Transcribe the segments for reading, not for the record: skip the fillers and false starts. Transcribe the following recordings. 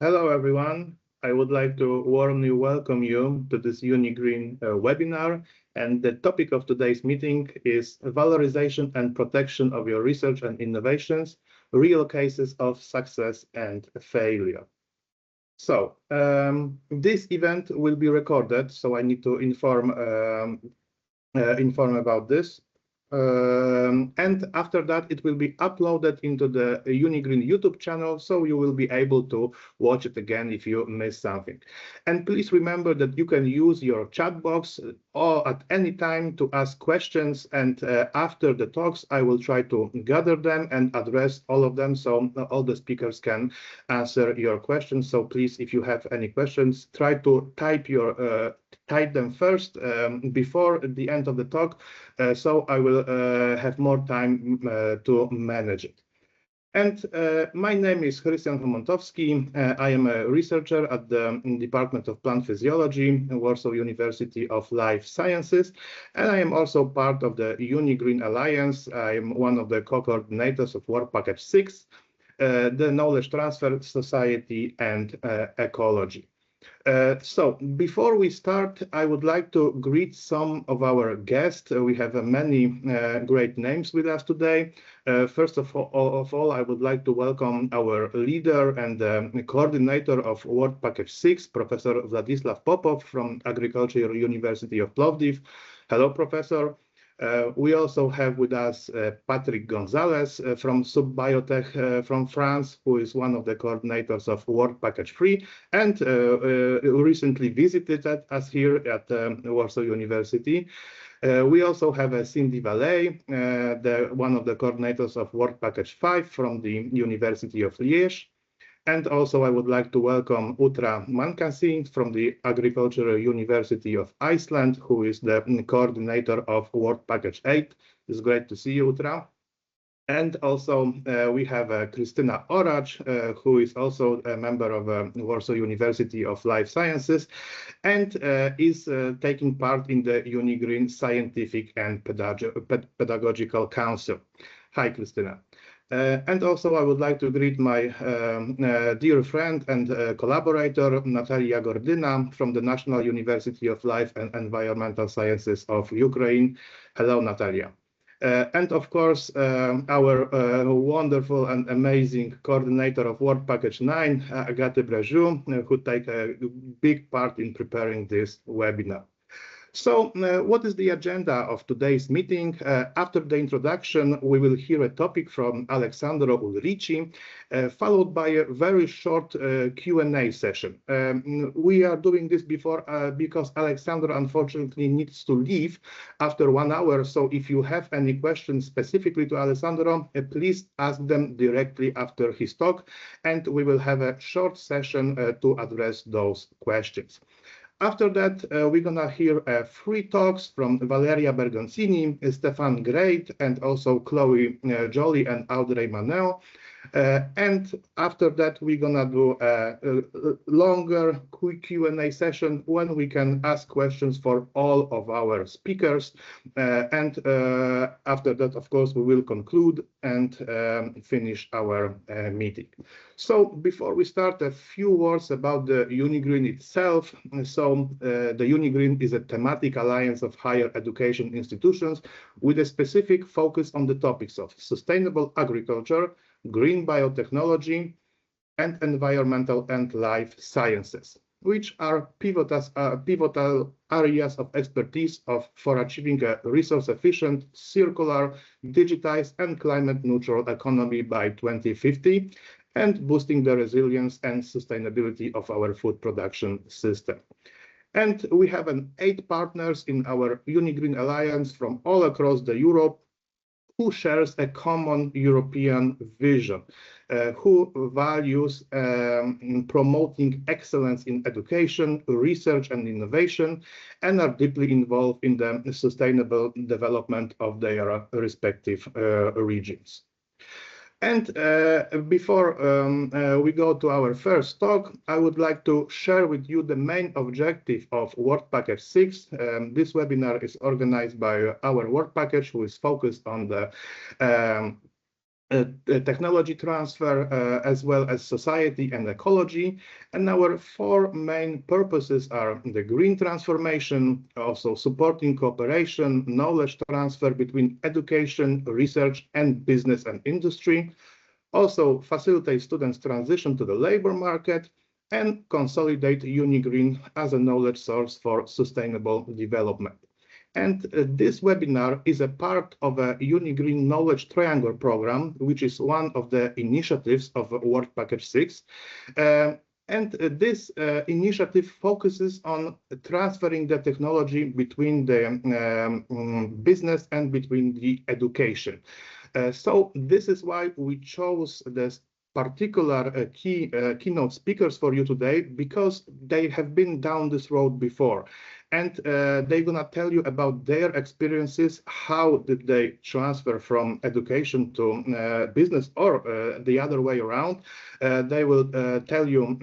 Hello, everyone. I would like to warmly welcome you to this UNIgreen webinar. And the topic of today's meeting is valorization and protection of your research and innovations, real cases of success and failure. So this event will be recorded, so I need to inform about this. And after that, it will be uploaded into the UNIgreen YouTube channel, so you will be able to watch it again if you miss something. And please remember that you can use your chat box or at any time to ask questions. And after the talks, I will try to gather them and address all of them, so all the speakers can answer your questions. So please, if you have any questions, try to type them first before the end of the talk, so I will have more time to manage it. And my name is Chrystian Chomontowski. I am a researcher at the Department of Plant Physiology, Warsaw University of Life Sciences, and I am also part of the UNIgreen Alliance. I am one of the co-coordinators of Work Package 6, the Knowledge Transfer Society, and Ecology. So before we start, I would like to greet some of our guests. We have many great names with us today. First of all, I would like to welcome our leader and coordinator of Work Package 6, Professor Władysław Popov from Agricultural University of Plovdiv. Hello, Professor. We also have with us Patrick Gonzalez from SupBiotech from France, who is one of the coordinators of Work Package 3 and recently visited us here at Warsaw University. We also have Cindy Vallée, one of the coordinators of Work Package 5 from the University of Liège. And also I would like to welcome Utra Mankasi from the Agricultural University of Iceland, who is the coordinator of Work Package 8. It's great to see you, Utra. And also we have Krystyna Oracz, who is also a member of Warsaw University of Life Sciences and is taking part in the UNIgreen Scientific and Pedagogical Council. Hi, Krystyna. And also I would like to greet my dear friend and collaborator, Natalia Gordyna from the National University of Life and Environmental Sciences of Ukraine. Hello, Natalia. And of course, our wonderful and amazing coordinator of Work Package 9, Agathe Brejou, who take a big part in preparing this webinar. So what is the agenda of today's meeting? After the introduction, we will hear a topic from Alessandro Ulrici, followed by a very short Q&A session. We are doing this because Alessandro unfortunately needs to leave after 1 hour. So if you have any questions specifically to Alessandro, please ask them directly after his talk, and we will have a short session to address those questions. After that, we're going to hear 3 talks from Valeria Bergonzini, Stéphane Great, and also Chloé, Joly, and Audrey Magnin. And after that, we're going to do a longer quick Q&A session when we can ask questions for all of our speakers. And after that, of course, we will conclude and finish our meeting. So before we start, a few words about the UNIgreen itself. So the UNIgreen is a thematic alliance of higher education institutions with a specific focus on the topics of sustainable agriculture, green biotechnology, and environmental and life sciences, which are pivotal areas of expertise for achieving a resource-efficient, circular, digitized, and climate-neutral economy by 2050, and boosting the resilience and sustainability of our food production system. And we have 8 partners in our UNIgreen Alliance from all across Europe, who shares a common European vision, who values promoting excellence in education, research, and innovation, and are deeply involved in the sustainable development of their respective regions. And before we go to our first talk, I would like to share with you the main objective of Work Package 6. This webinar is organized by our Work Package, who is focused on the technology transfer, as well as society and ecology. And our four main purposes are the green transformation, also supporting cooperation, knowledge transfer between education, research, and business and industry, also facilitate students' transition to the labor market, and consolidate UNIgreen as a knowledge source for sustainable development. And this webinar is a part of a UNIgreen Knowledge Triangle Programme, which is one of the initiatives of Work Package 6. And this initiative focuses on transferring the technology between the business and between the education. So this is why we chose this particular keynote speakers for you today, because they have been down this road before. And they're going to tell you about their experiences, how did they transfer from education to business, or the other way around. They will tell you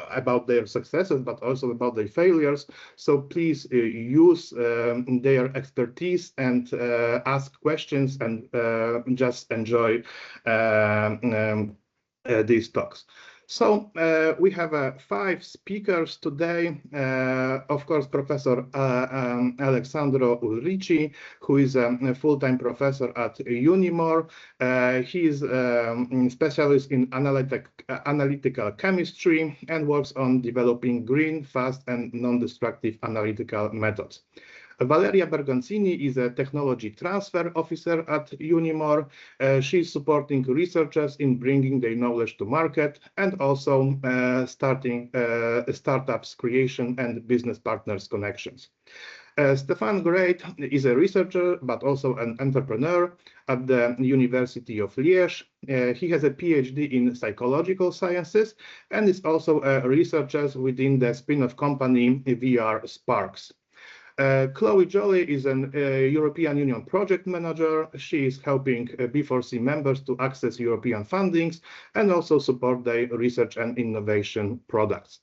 about their successes, but also about their failures. So please use their expertise and ask questions, and just enjoy these talks. So we have 5 speakers today. Of course, Professor Alessandro Ulrici, who is a full-time professor at UNIMOR. He is a specialist in analytical chemistry and works on developing green, fast, and non-destructive analytical methods. Valeria Bergonzini is a technology transfer officer at UNIMOR. She's supporting researchers in bringing their knowledge to market, and also starting startups creation and business partners connections. Stéphane is a researcher, but also an entrepreneur at the University of Liège. He has a PhD in psychological sciences and is also a researcher within the spin-off company VR SPARX. Chloé Joly is an European Union project manager. She is helping B4C members to access European fundings and also support their research and innovation products.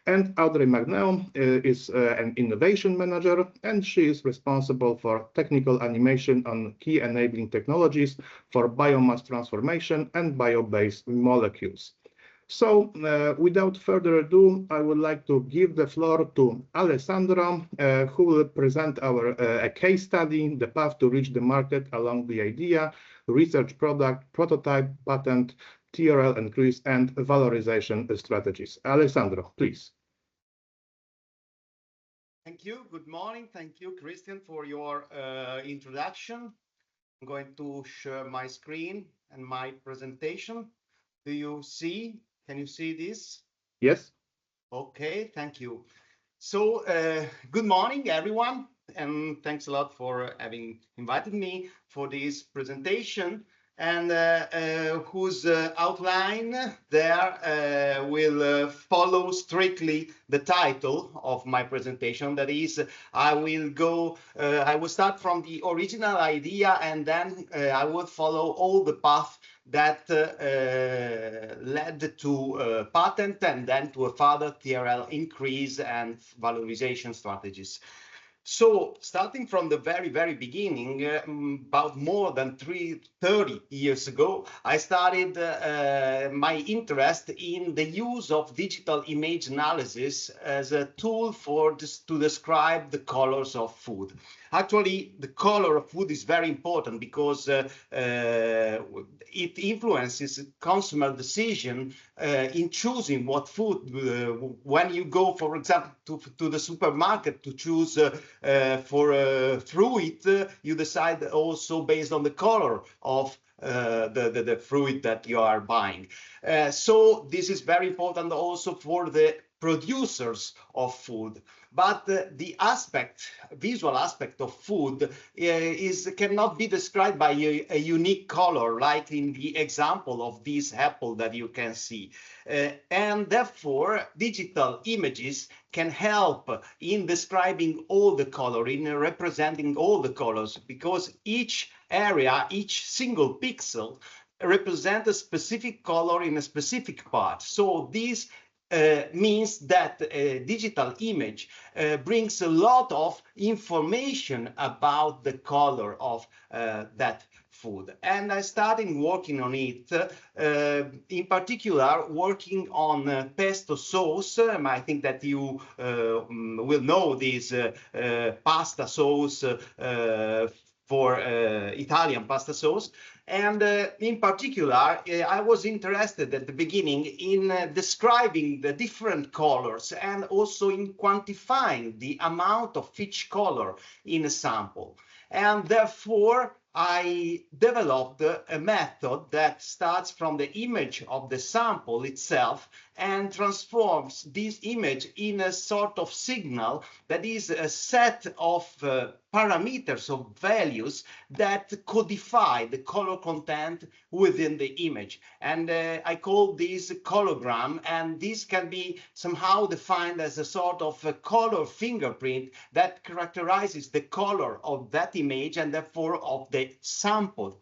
And Audrey Magnin is an innovation manager, and she is responsible for technical animation on key enabling technologies for biomass transformation and bio-based molecules. So without further ado, I would like to give the floor to Alessandro, who will present our a case study, the path to reach the market along the idea, research product, prototype, patent, TRL increase, and valorization strategies. Alessandro, please. Thank you. Good morning. Thank you, Chrystian, for your introduction. I'm going to share my screen and my presentation. Do you see? Can you see this? Yes. Okay, thank you. So, good morning, everyone, and thanks a lot for having invited me for this presentation, and whose outline there will follow strictly the title of my presentation. That is, I will start from the original idea, and then I will follow all the path that led to patent, and then to a further TRL increase and valorization strategies. So, starting from the very, very beginning, about more than 30 years ago, I started my interest in the use of digital image analysis as a tool to describe the colors of food. Actually, the color of food is very important because it influences consumer decision in choosing what food. When you go, for example, to the supermarket to choose for fruit, you decide also based on the color of the fruit that you are buying. So this is very important also for the producers of food. But the visual aspect of food cannot be described by a unique color, like in the example of this apple that you can see. And therefore, digital images can help in describing all the color, in representing all the colors, because each area, each single pixel represents a specific color in a specific part. So this means that a digital image brings a lot of information about the color of that food. And I started working on it, in particular working on pesto sauce. I think that you will know this pasta sauce for Italian pasta sauce. And in particular, I was interested at the beginning in describing the different colors and also in quantifying the amount of each color in a sample. And therefore, I developed a method that starts from the image of the sample itself and transforms this image in a sort of signal that is a set of parameters of values that codify the color content within the image. And I call this cologram, and this can be somehow defined as a sort of a color fingerprint that characterizes the color of that image and therefore of the sample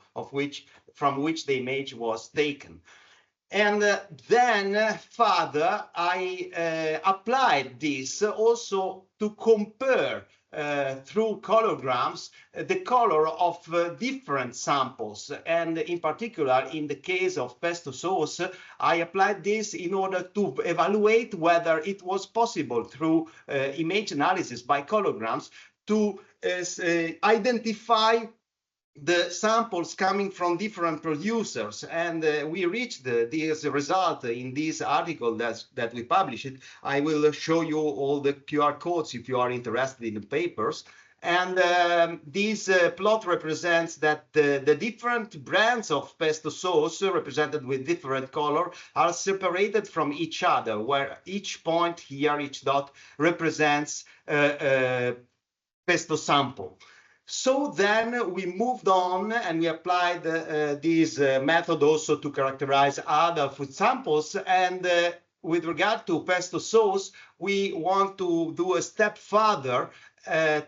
from which the image was taken. And then further, I applied this also to compare through colorgrams the color of different samples. And in particular, in the case of pesto sauce, I applied this in order to evaluate whether it was possible through image analysis by colorgrams to identify the samples coming from different producers, and we reached this result in this article that we published. I will show you all the QR codes if you are interested in the papers. And this plot represents that the different brands of pesto sauce, represented with different color, are separated from each other, where each point here, each dot, represents a pesto sample. So then we moved on and we applied this method also to characterize other food samples. And with regard to pesto sauce, we want to do a step further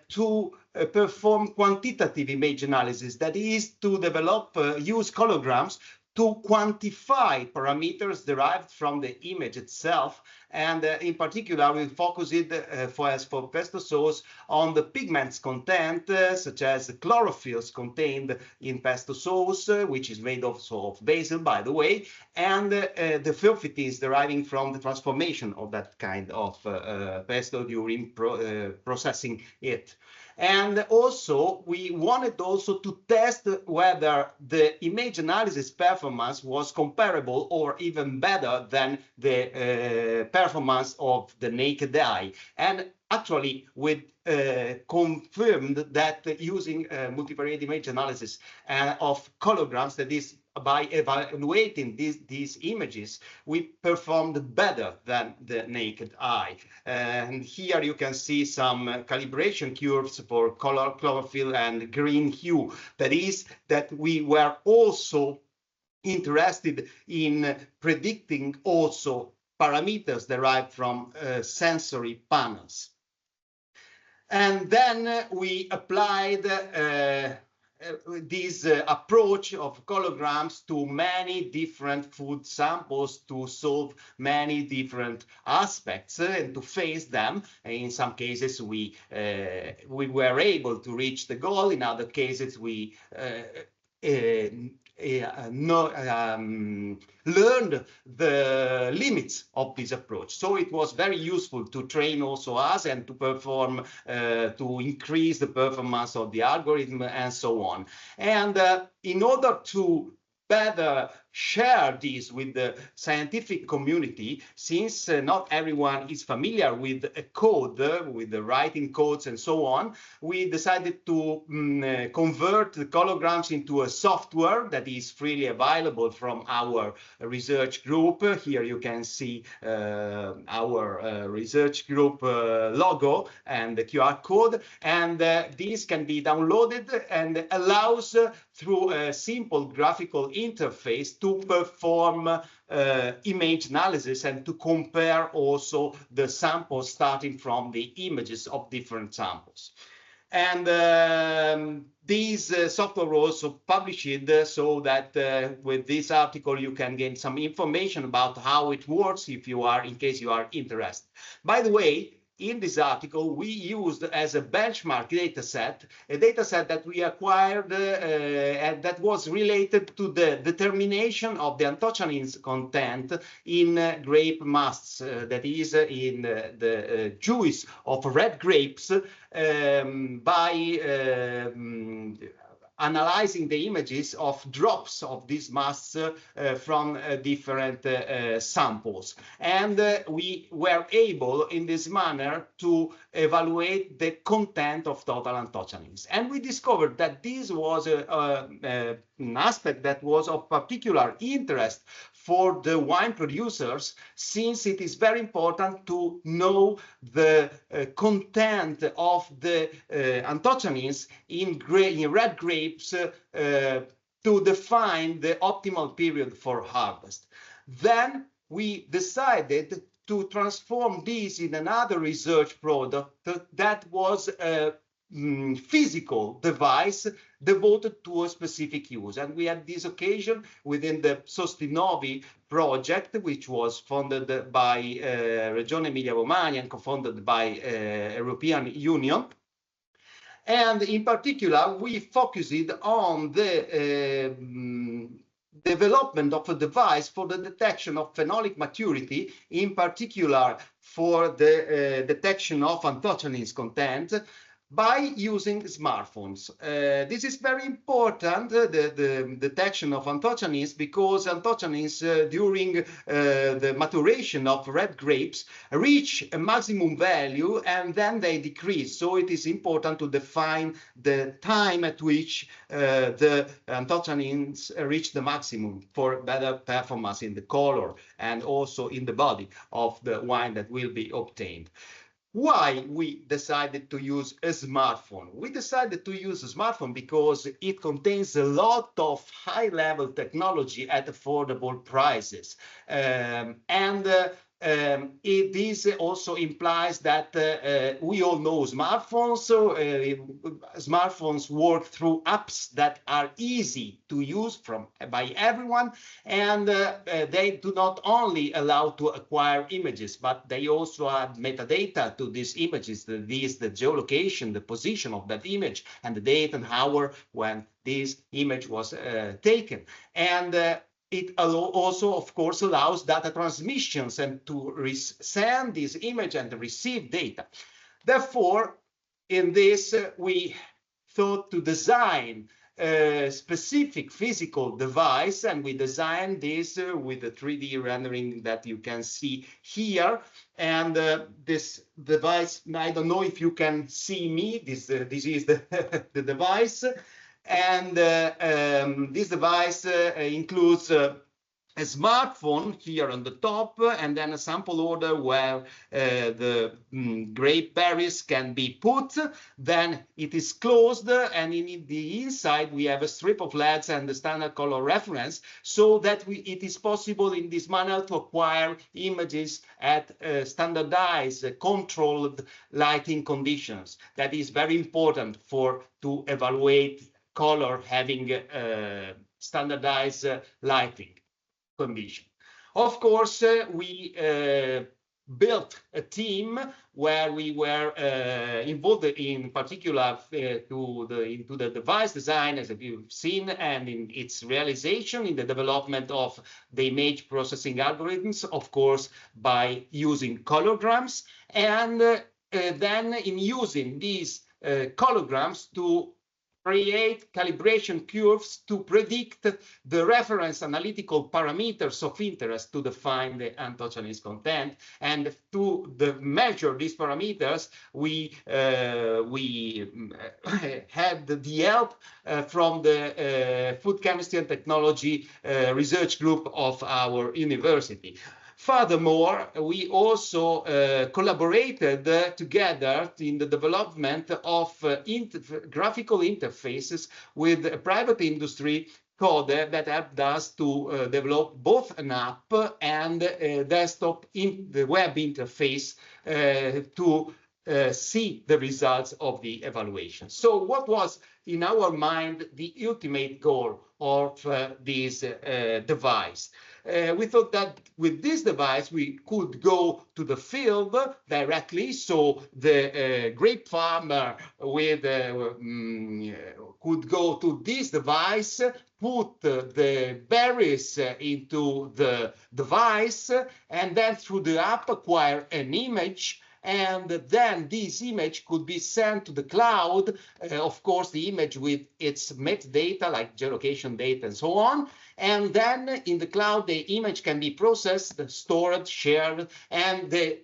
to perform quantitative image analysis. That is to develop, use colorgrams to quantify parameters derived from the image itself. And in particular, we focus it for pesto sauce on the pigments content, such as chlorophylls contained in pesto sauce, which is made also of basil, by the way, and the furfuritins deriving from the transformation of that kind of pesto during processing it. And also, we wanted also to test whether the image analysis performance was comparable or even better than the performance of the naked eye. And actually, we confirmed that using multivariate image analysis of colorgrams, that is, by evaluating these images, we performed better than the naked eye. And here you can see some calibration curves for color, chlorophyll, and green hue. That is, that we were also interested in predicting also parameters derived from sensory panels. And then we applied this approach of colorgrams to many different food samples to solve many different aspects and to phase them. In some cases, we were able to reach the goal. In other cases, we learned the limits of this approach. So it was very useful to train also us and to perform, to increase the performance of the algorithm and so on. And in order to better share this with the scientific community, since not everyone is familiar with a code, with the writing codes and so on, we decided to convert the colorgrams into a software that is freely available from our research group. Here you can see our research group logo and the QR code, and this can be downloaded and allows through a simple graphical interface to perform image analysis and to compare also the samples starting from the images of different samples. And these software was also published so that with this article you can gain some information about how it works in case you are interested. By the way, in this article, we used as a benchmark data set, a data set that we acquired and that was related to the determination of the anthocyanins content in grape masts, that is in the juice of red grapes, by analyzing the images of drops of these masts from different samples. And we were able in this manner to evaluate the content of total anthocyanins. And we discovered that this was an aspect that was of particular interest for the wine producers, since it is very important to know the content of the anthocyanins in red grapes to define the optimal period for harvest. Then we decided to transform this in another research product that was a physical device devoted to a specific use. And we had this occasion within the Sostinovi project, which was funded by Regione Emilia-Romagna and co-funded by European Union. And in particular, we focused on the development of a device for the detection of phenolic maturity, in particular for the detection of anthocyanins content, by using smartphones. This is very important, the detection of anthocyanins, because anthocyanins during the maturation of red grapes reach a maximum value and then they decrease. So it is important to define the time at which the anthocyanins reach the maximum for better performance in the color and also in the body of the wine that will be obtained. Why we decided to use a smartphone? We decided to use a smartphone because it contains a lot of high-level technology at affordable prices. This also implies that we all know smartphones, so smartphones work through apps that are easy to use by everyone, and they do not only allow to acquire images, but they also add metadata to these images. That is the geolocation, the position of that image, and the date and hour when this image was taken. And it also, of course, allows data transmissions and to send this image and receive data. Therefore, in this, we thought to design a specific physical device, and we designed this with the 3D rendering that you can see here. And this device, I don't know if you can see me, this is the device. And this device includes a smartphone here on the top, and then a sample order where the grape berries can be put. Then it is closed, and in the inside we have a strip of LEDs and the standard color reference, so that it is possible in this manner to acquire images at standardized, controlled lighting conditions. That is very important to evaluate color having standardized lighting condition. Of course, we built a team where we were involved in particular into the device design, as you've seen, and in its realization, in the development of the image processing algorithms, of course, by using colorgrams, and then in using these colorgrams to create calibration curves to predict the reference analytical parameters of interest to define the anthocyanins content. And to measure these parameters, we had the help from the Food Chemistry and Technology research group of our university. Furthermore, we also collaborated together in the development of graphical interfaces with a private industry code that helped us to develop both an app and a desktop in the web interface to see the results of the evaluation. So what was in our mind the ultimate goal of this device? We thought that with this device we could go to the field directly, so the grape farmer with could go to this device, put the berries into the device, and then through the app acquire an image, and then this image could be sent to the cloud, of course the image with its metadata like geolocation data and so on, and then in the cloud the image can be processed, stored, shared, and the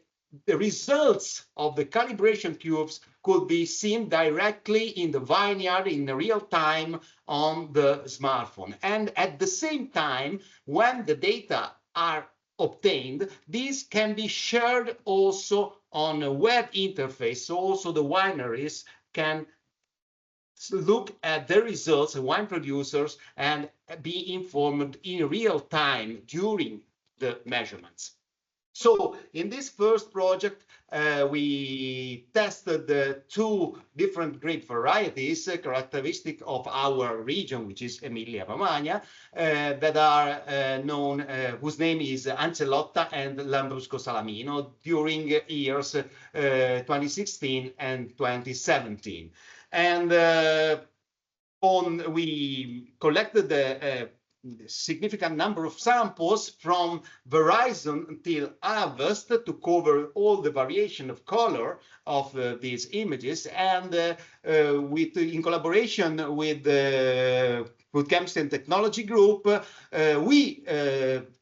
results of the calibration curves could be seen directly in the vineyard in real time on the smartphone. And at the same time, when the data are obtained, these can be shared also on a web interface, so also the wineries can look at the results of wine producers and be informed in real time during the measurements. So in this first project, we tested two different grape varieties characteristic of our region, which is Emilia Romagna, that are known, whose name is Ancelotta and Lambrusco Salamino during years 2016 and 2017. And we collected a significant number of samples from horizon until harvest to cover all the variation of color of these images, and in collaboration with the Food Chemistry and Technology Group, we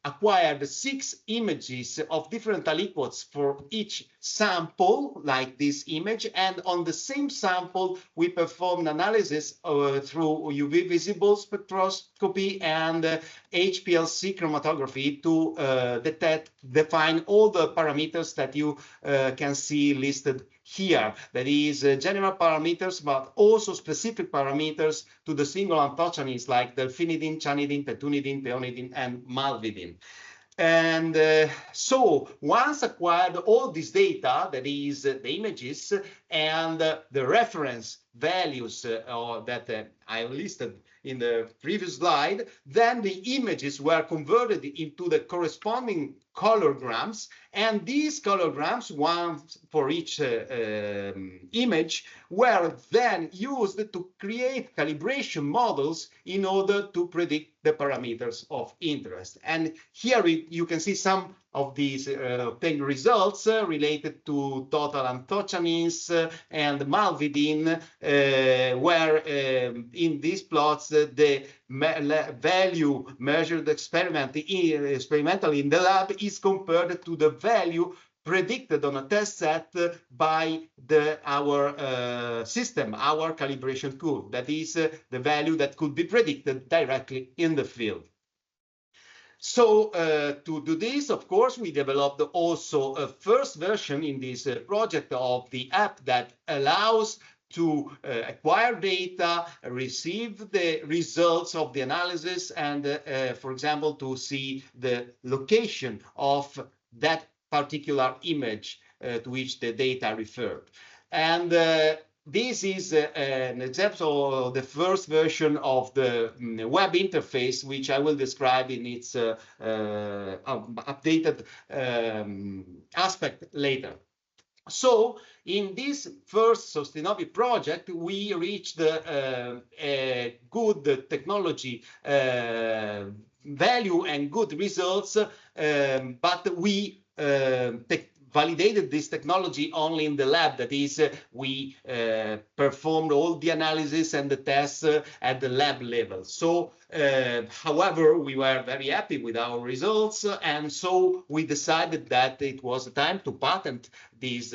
acquired 6 images of different aliquots for each sample, like this image, and on the same sample we performed analysis through UV visible spectroscopy and HPLC chromatography to define all the parameters that you can see listed here. That is general parameters, but also specific parameters to the single anthocyanins like delphinidine, chanidine, petunidine, peonidine, and malvidine. And so once acquired all this data, that is the images and the reference values that I listed in the previous slide, then the images were converted into the corresponding colorgrams, and these colorgrams, one for each image, were then used to create calibration models in order to predict the parameters of interest. And here you can see some of these obtained results related to total anthocyanins and malvidine, where in these plots the value measured experimentally in the lab is compared to the value predicted on a test set by our system, our calibration curve. That is the value that could be predicted directly in the field. So to do this, of course, we developed also a first version in this project of the app that allows to acquire data, receive the results of the analysis, and, for example, to see the location of that particular image to which the data referred. And this is an example of the first version of the web interface, which I will describe in its updated aspect later. So in this first Sostinovi project, we reached a good technology value and good results, but we validated this technology only in the lab. That is, we performed all the analysis and the tests at the lab level. So, however, we were very happy with our results, and so we decided that it was time to patent this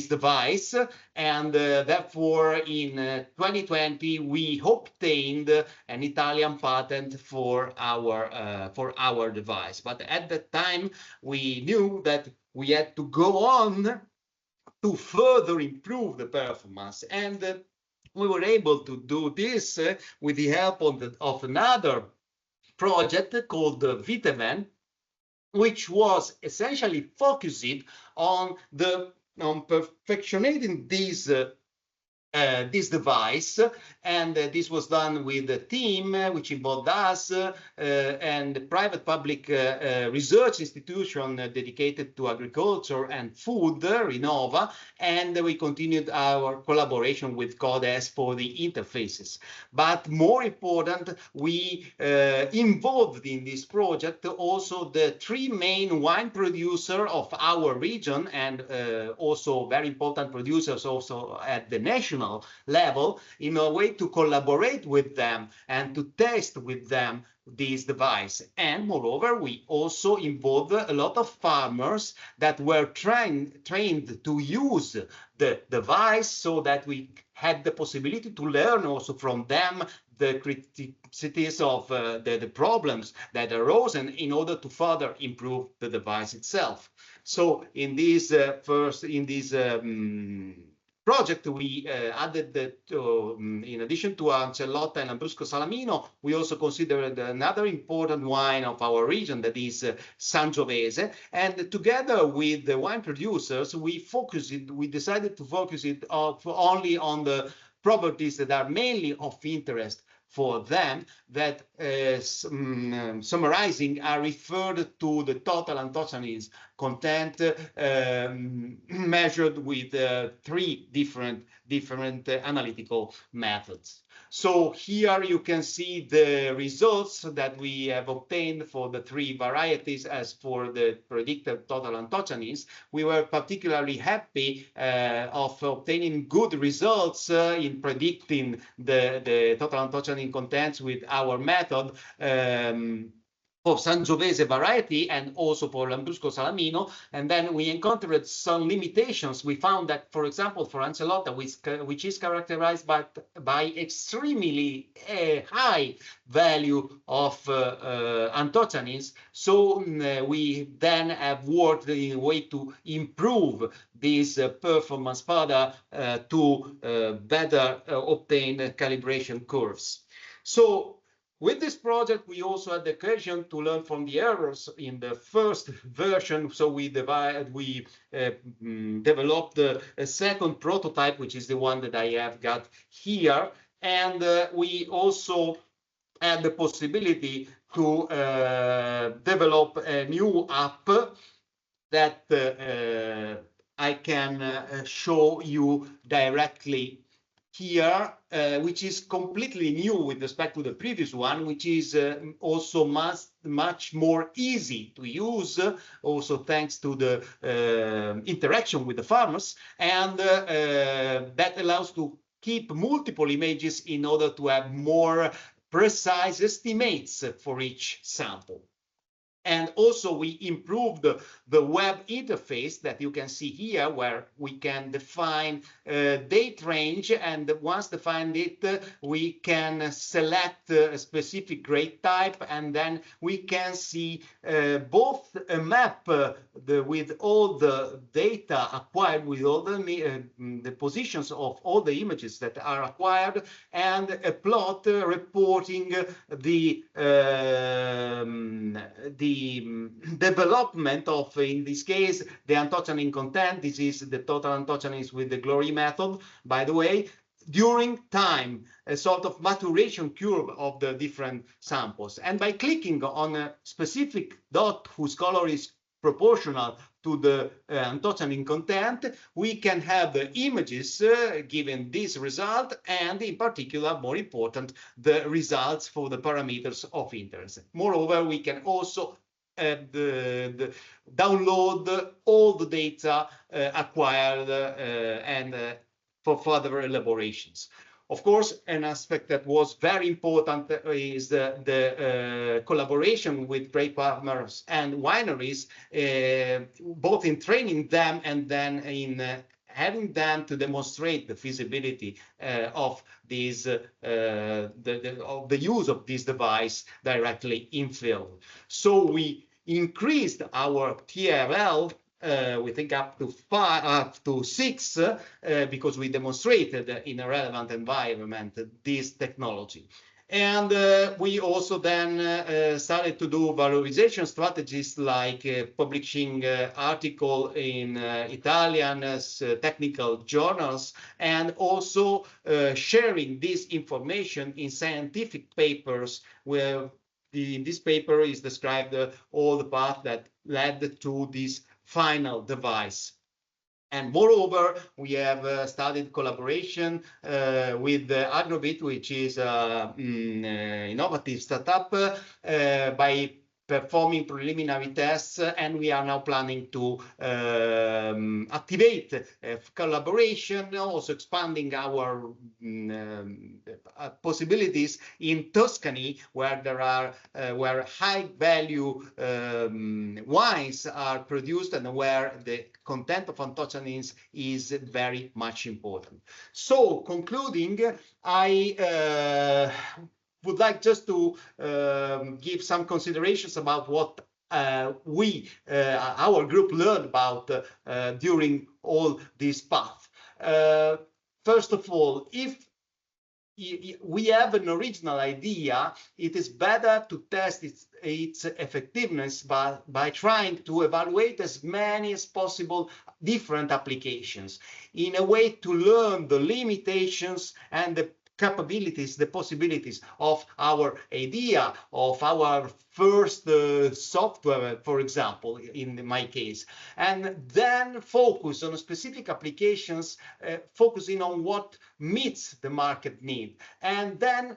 device, and therefore in 2020 we obtained an Italian patent for our device. But at that time we knew that we had to go on to further improve the performance, and we were able to do this with the help of another project called Viteven, which was essentially focused on the perfectionating this device, and this was done with a team which involved us and the private public research institution dedicated to agriculture and food, Renova, and we continued our collaboration with CODES for the interfaces. But more important, we involved in this project also the 3 main wine producers of our region, and also very important producers also at the national level, in a way to collaborate with them and to test with them this device. And moreover, we also involved a lot of farmers that were trained to use the device, so that we had the possibility to learn also from them the criticities of the problems that arose, and in order to further improve the device itself. So in this project, we added that in addition to Ancellotta and Lambrusco Salamino, we also considered another important wine of our region, that is Sangiovese. And together with the wine producers, we decided to focus it only on the properties that are mainly of interest for them, that summarizing are referred to the total anthocyanins content measured with 3 different analytical methods. So here you can see the results that we have obtained for the 3 varieties. As for the predicted total anthocyanins, we were particularly happy of obtaining good results in predicting the total anthocyanin contents with our method for Sangiovese variety and also for Lambrusco Salamino. And then we encountered some limitations. We found that, for example, for Ancellotta, which is characterized by extremely high value of anthocyanins, so we then have worked in a way to improve this performance further to better obtain calibration curves. So with this project, we also had the occasion to learn from the errors in the first version. So we developed a second prototype, which is the one that I have got here. And we also had the possibility to develop a new app that I can show you directly here, which is completely new with respect to the previous one, which is also much more easy to use, also thanks to the interaction with the farmers, and that allows to keep multiple images in order to have more precise estimates for each sample. And also we improved the web interface that you can see here, where we can define date range, and once defined it, we can select a specific grade type, and then we can see both a map with all the data acquired, with all the positions of all the images that are acquired, and a plot reporting the development of, in this case, the anthocyanin content. This is the total anthocyanins with the Chloé method, by the way, during time, a sort of maturation curve of the different samples. And by clicking on a specific dot whose color is proportional to the anthocyanin content, we can have the images given this result, and in particular, more important, the results for the parameters of interest. Moreover, we can also download all the data acquired and for further elaborations. Of course, an aspect that was very important is the collaboration with grape farmers and wineries, both in training them and then in having them to demonstrate the feasibility of these, of the use of this device directly in field. So we increased our TRL, we think up to 6, because we demonstrated in a relevant environment this technology. And we also then started to do valorization strategies like publishing article in Italian technical journals, and also sharing this information in scientific papers where in this paper is described all the path that led to this final device. And moreover, we have started collaboration with Agrobit, which is an innovative startup, by performing preliminary tests, and we are now planning to activate collaboration, also expanding our possibilities in Tuscany, where there are where high value wines are produced and where the content of anthocyanins is very much important. So concluding, I would like just to give some considerations about what our group learned about during all this path. First of all, if we have an original idea, it is better to test its effectiveness by trying to evaluate as many as possible different applications in a way to learn the limitations and the capabilities, the possibilities of our idea, of our first software, for example, in my case, and then focus on specific applications, focusing on what meets the market need. And then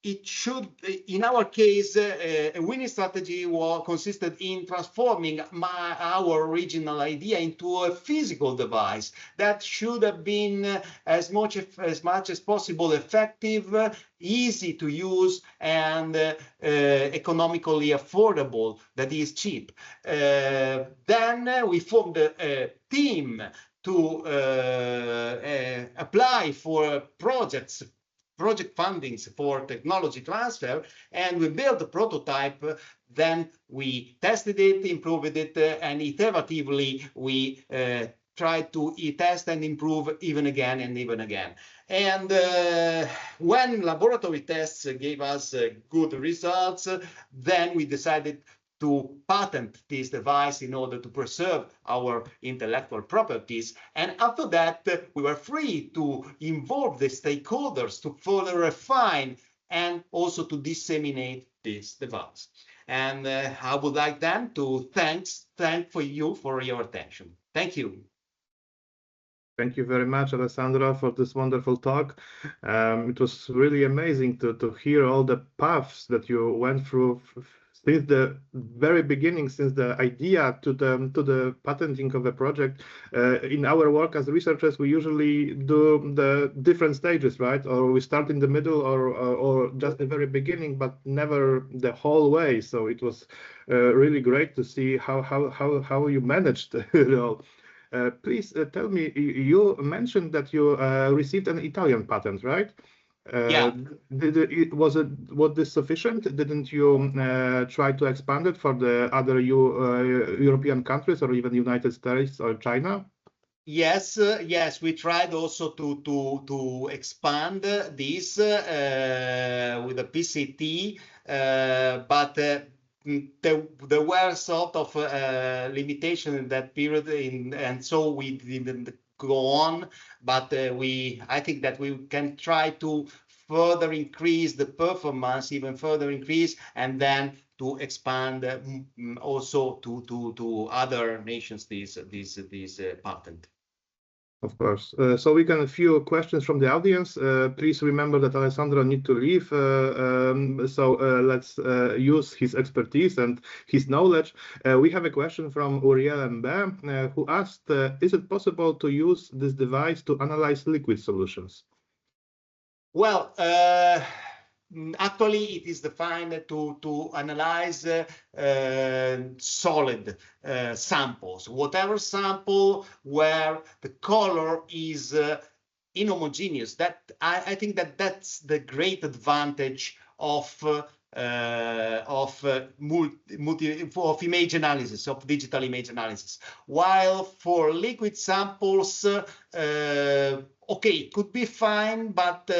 it should, in our case, a winning strategy consisted in transforming our original idea into a physical device that should have been as much as possible effective, easy to use, and economically affordable, that is cheap. Then we formed a team to apply for project fundings for technology transfer, and we built a prototype. Then we tested it, improved it, and iteratively we tried to test and improve even again and even again. And when laboratory tests gave us good results, then we decided to patent this device in order to preserve our intellectual properties. And after that, we were free to involve the stakeholders to further refine and also to disseminate this device. And I would like then to thank you for your attention. Thank you. Thank you very much, Alessandro, for this wonderful talk. It was really amazing to hear all the paths that you went through since the very beginning, since the idea to the patenting of the project. In our work as researchers, we usually do the different stages, right? Or we start in the middle, or just the very beginning, but never the whole way. So it was really great to see how you managed it all. Please tell me, you mentioned that you received an Italian patent, right? Yeah. Was this sufficient? Didn't you try to expand it for the other European countries, or even United States or China? Yes, yes, we tried also to expand this with a PCT, but there were sort of limitations in that period, and so we didn't go on. But I think that we can try to further increase the performance, even further increase, and then to expand also to other nations this patent. Of course. So we can a few questions from the audience. Please remember that Alessandro needs to leave. So let's use his expertise and his knowledge. We have a question from Uriel Mbe, who asked, is it possible to use this device to analyze liquid solutions? Well, actually, it is defined to analyze solid samples, whatever sample where the color is inhomogeneous. That I think that's the great advantage of image analysis, of digital image analysis. While for liquid samples, okay, it could be fine, but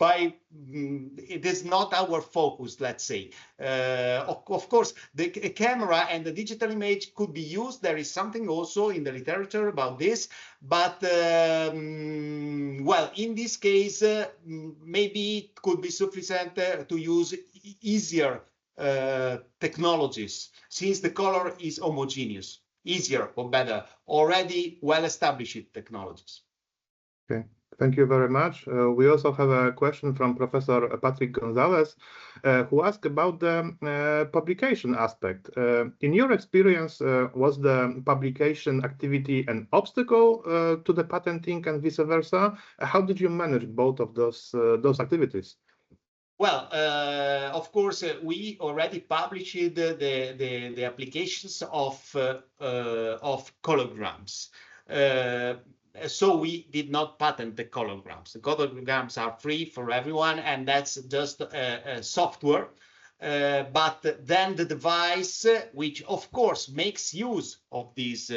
it is not our focus, let's say. Of course, the camera and the digital image could be used. There is something also in the literature about this, but well, in this case, maybe it could be sufficient to use easier technologies, since the color is homogeneous, easier or better, already well-established technologies. Okay. Thank you very much. We also have a question from Professor Patrick Gonzalez, who asked about the publication aspect. In your experience, was the publication activity an obstacle to the patenting and vice versa? How did you manage both of those activities? Well, of course, we already published the applications of colorgrams. So we did not patent the colorgrams. The colorgrams are free for everyone, and that's just a software. But then the device, which of course makes use of this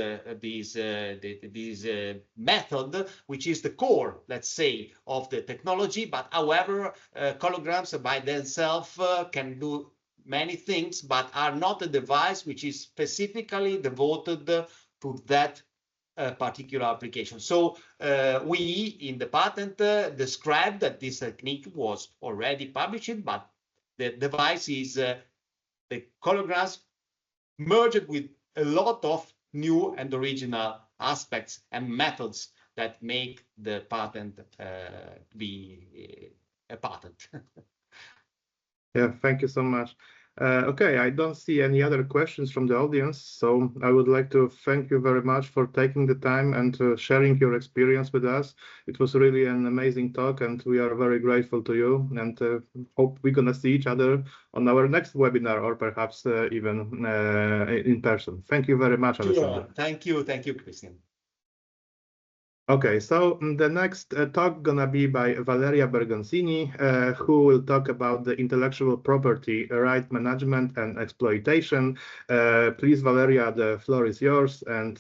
method, which is the core, let's say, of the technology. But however, colorgrams by themselves can do many things, but are not a device which is specifically devoted to that particular application. So we in the patent described that this technique was already published, but the device is the colorgrams merged with a lot of new and original aspects and methods that make the patent be a patent. Yeah, thank you so much. Okay, I don't see any other questions from the audience, so I would like to thank you very much for taking the time and sharing your experience with us. It was really an amazing talk, and we are very grateful to you, and hope we're gonna see each other on our next webinar, or perhaps even in person. Thank you very much, Alessandro. Sure. Thank you, Chrystian. Okay, so the next talk gonna be by Valeria Bergonzini, who will talk about the intellectual property right management and exploitation. Please, Valeria, the floor is yours. And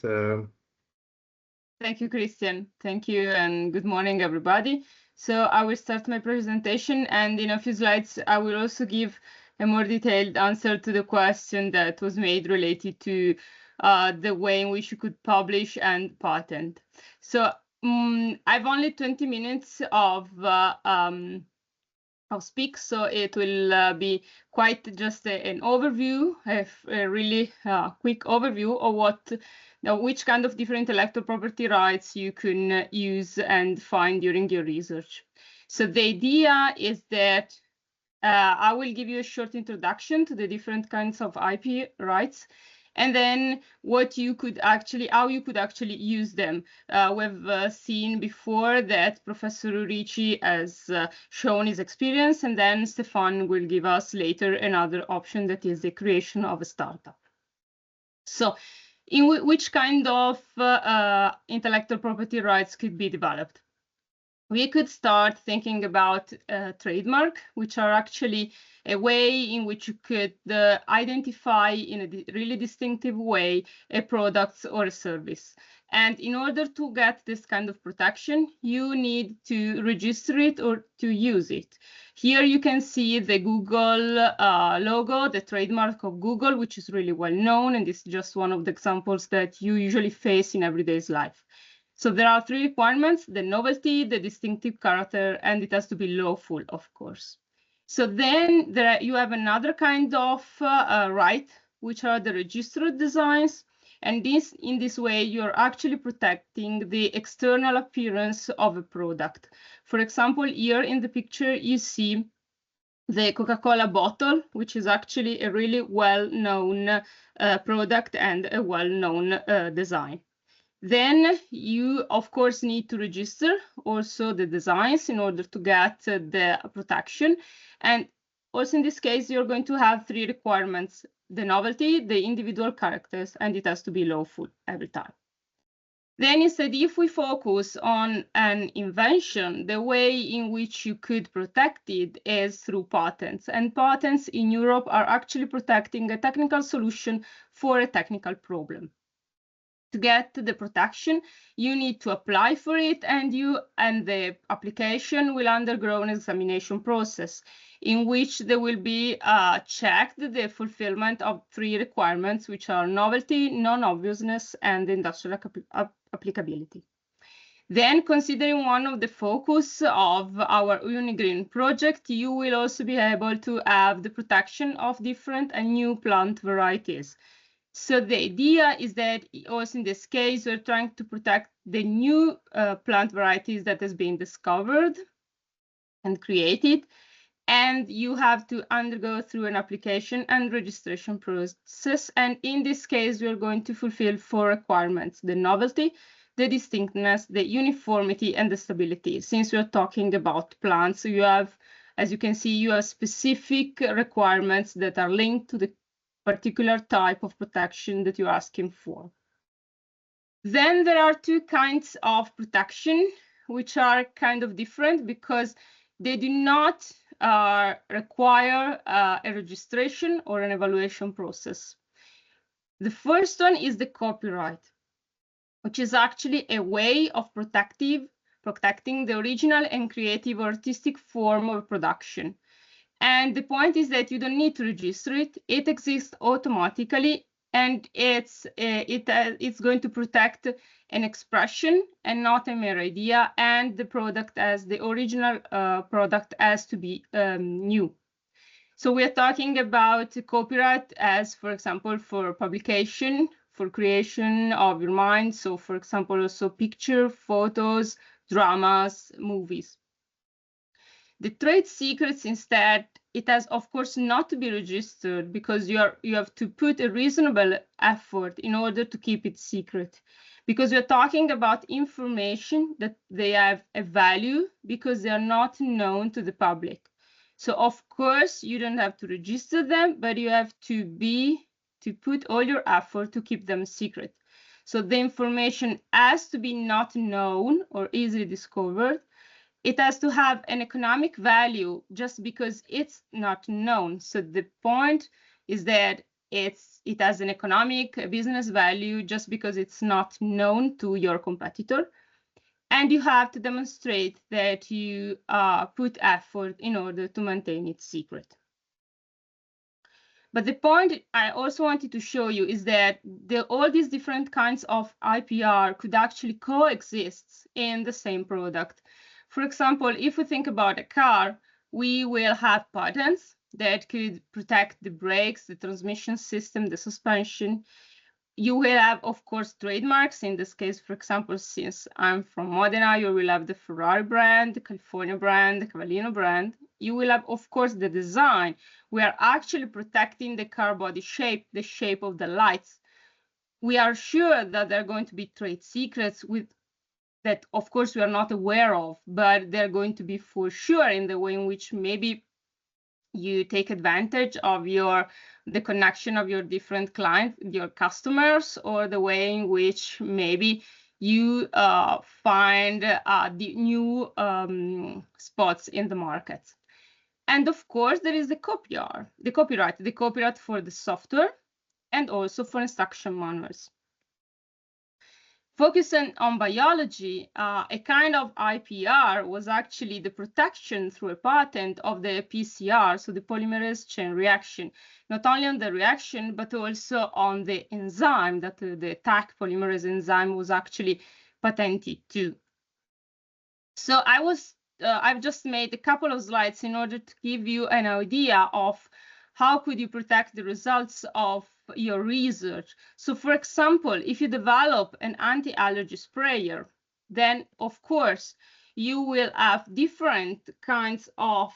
thank you, Chrystian. Thank you, and good morning, everybody. So I will start my presentation, and in a few slides, I will also give a more detailed answer to the question that was made related to the way in which you could publish and patent. So I've only 20 minutes of speak, so it will be quite just an overview, a really quick overview of which kind of different intellectual property rights you can use and find during your research. So the idea is that I will give you a short introduction to the different kinds of IP rights, and then how you could actually use them. We've seen before that Professor Ulrici has shown his experience, and then Stéphane will give us later another option, that is the creation of a startup. So in which kind of intellectual property rights could be developed? We could start thinking about trademark, which are actually a way in which you could identify in a really distinctive way a product or a service. And in order to get this kind of protection, you need to register it or to use it. Here you can see the Google logo, the trademark of Google, which is really well known, and this is just one of the examples that you usually face in everyday's life. So there are three requirements: the novelty, the distinctive character, and it has to be lawful, of course. So then you have another kind of right, which are the registered designs. And in this way, you're actually protecting the external appearance of a product. For example, here in the picture, you see the Coca-Cola bottle, which is actually a really well-known product and a well-known design. Then you, of course, need to register also the designs in order to get the protection. And also in this case, you're going to have three requirements: the novelty, the individual characters, and it has to be lawful every time. Then instead, if we focus on an invention, the way in which you could protect it is through patents. And patents in Europe are actually protecting a technical solution for a technical problem. to get the protection, you need to apply for it, and the application will undergo an examination process in which there will be checked the fulfillment of 3 requirements, which are novelty, non-obviousness, and industrial applicability. Then, considering one of the focus of our UNIgreen project, you will also be able to have the protection of different and new plant varieties. So the idea is that also in this case, we're trying to protect the new plant varieties that has been discovered and created, and you have to undergo through an application and registration process. And in this case, we're going to fulfill 4 requirements: the novelty, the distinctness, the uniformity, and the stability. Since we're talking about plants, you have, as you can see, you have specific requirements that are linked to the particular type of protection that you're asking for. Then there are 2 kinds of protection, which are kind of different because they do not require a registration or an evaluation process. The first one is the copyright, which is actually a way of protecting the original and creative artistic form of production. And the point is that you don't need to register it. It exists automatically, and it's going to protect an expression and not a mere idea, and the product as the original product has to be new. So we are talking about copyright as, for example, for publication, for creation of your mind. So, for example, also picture, photos, dramas, movies. The trade secrets, instead, it has, of course, not to be registered because you have to put a reasonable effort in order to keep it secret. Because we're talking about information that they have a value because they are not known to the public. So, of course, you don't have to register them, but you have to put all your effort to keep them secret. So the information has to be not known or easily discovered. It has to have an economic value just because it's not known. So the point is that it has an economic business value just because it's not known to your competitor. And you have to demonstrate that you put effort in order to maintain it secret. But the point I also wanted to show you is that all these different kinds of IPR could actually coexist in the same product. For example, if we think about a car, we will have patents that could protect the brakes, the transmission system, the suspension. You will have, of course, trademarks. In this case, for example, since I'm from Modena, you will have the Ferrari brand, the California brand, the Cavallino brand. You will have, of course, the design. We are actually protecting the car body shape, the shape of the lights. We are sure that there are going to be trade secrets that, of course, we are not aware of, but they're going to be for sure in the way in which maybe you take advantage of the connection of your different clients, your customers, or the way in which maybe you find the new spots in the market. And of course, there is the copyright for the software and also for instruction manuals. Focusing on biology, a kind of IPR was actually the protection through a patent of the PCR, so the polymerase chain reaction, not only on the reaction, but also on the enzyme that the Taq polymerase enzyme was actually patented to. So I've just made a couple of slides in order to give you an idea of how could you protect the results of your research. So for example, if you develop an anti-allergy sprayer, then of course you will have different kinds of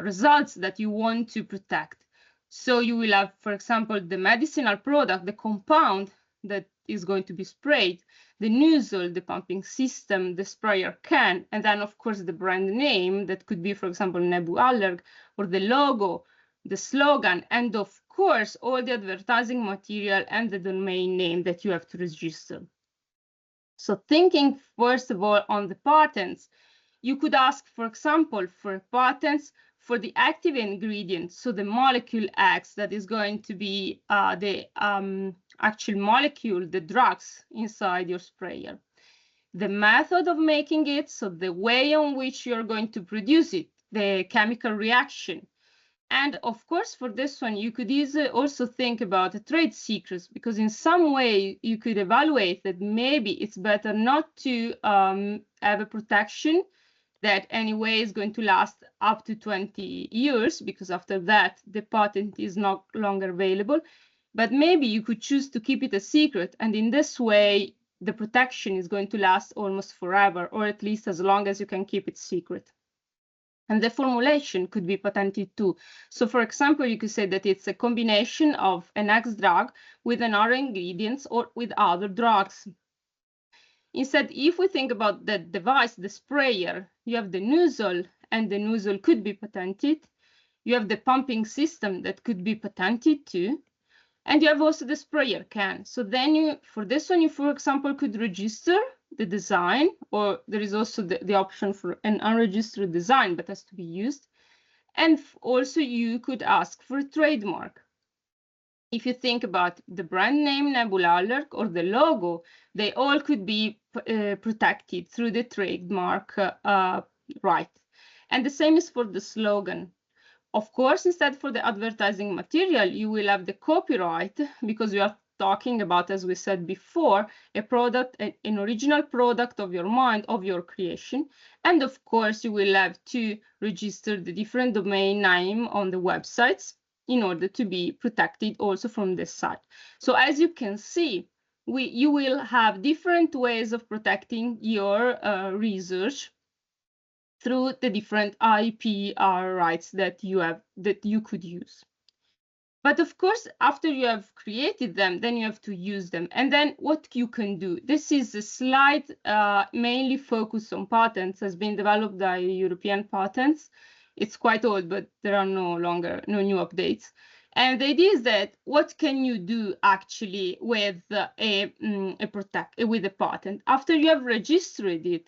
results that you want to protect. So you will have, for example, the medicinal product, the compound that is going to be sprayed, the nozzle, the pumping system, the sprayer can, and then of course the brand name that could be, for example, Nebu Allerg, or the logo, the slogan, and of course all the advertising material and the domain name that you have to register. So thinking first of all on the patents, you could ask, for example, for patents for the active ingredient, so the molecule X that is going to be the actual molecule, the drugs inside your sprayer. The method of making it, so the way on which you're going to produce it, the chemical reaction. And of course, for this one, you could also think about the trade secrets, because in some way you could evaluate that maybe it's better not to have a protection that anyway is going to last up to 20 years, because after that, the patent is no longer available. But maybe you could choose to keep it a secret. And in this way, the protection is going to last almost forever, or at least as long as you can keep it secret. And the formulation could be patented too. So for example, you could say that it's a combination of an X drug with another ingredients or with other drugs. Instead, if we think about the device, the sprayer, you have the nozzle, and the nozzle could be patented. You have the pumping system that could be patented too. And you have also the sprayer can. So then for this one, you, for example, could register the design, or there is also the option for an unregistered design, but has to be used. And also you could ask for a trademark. If you think about the brand name Nebula or the logo, they all could be protected through the trademark right. And the same is for the slogan. Of course, instead for the advertising material, you will have the copyright, because you are talking about, as we said before, a product, an original product of your mind, of your creation. And of course, you will have to register the different domain name on the websites in order to be protected also from this side. So as you can see, you will have different ways of protecting your research through the different IPR rights that you could use. But of course, after you have created them, then you have to use them. And then what you can do. This is a slide mainly focused on patents, has been developed by European patents. It's quite old, but there are no new updates. And the idea is that what can you do actually with a patent? After you have registered it,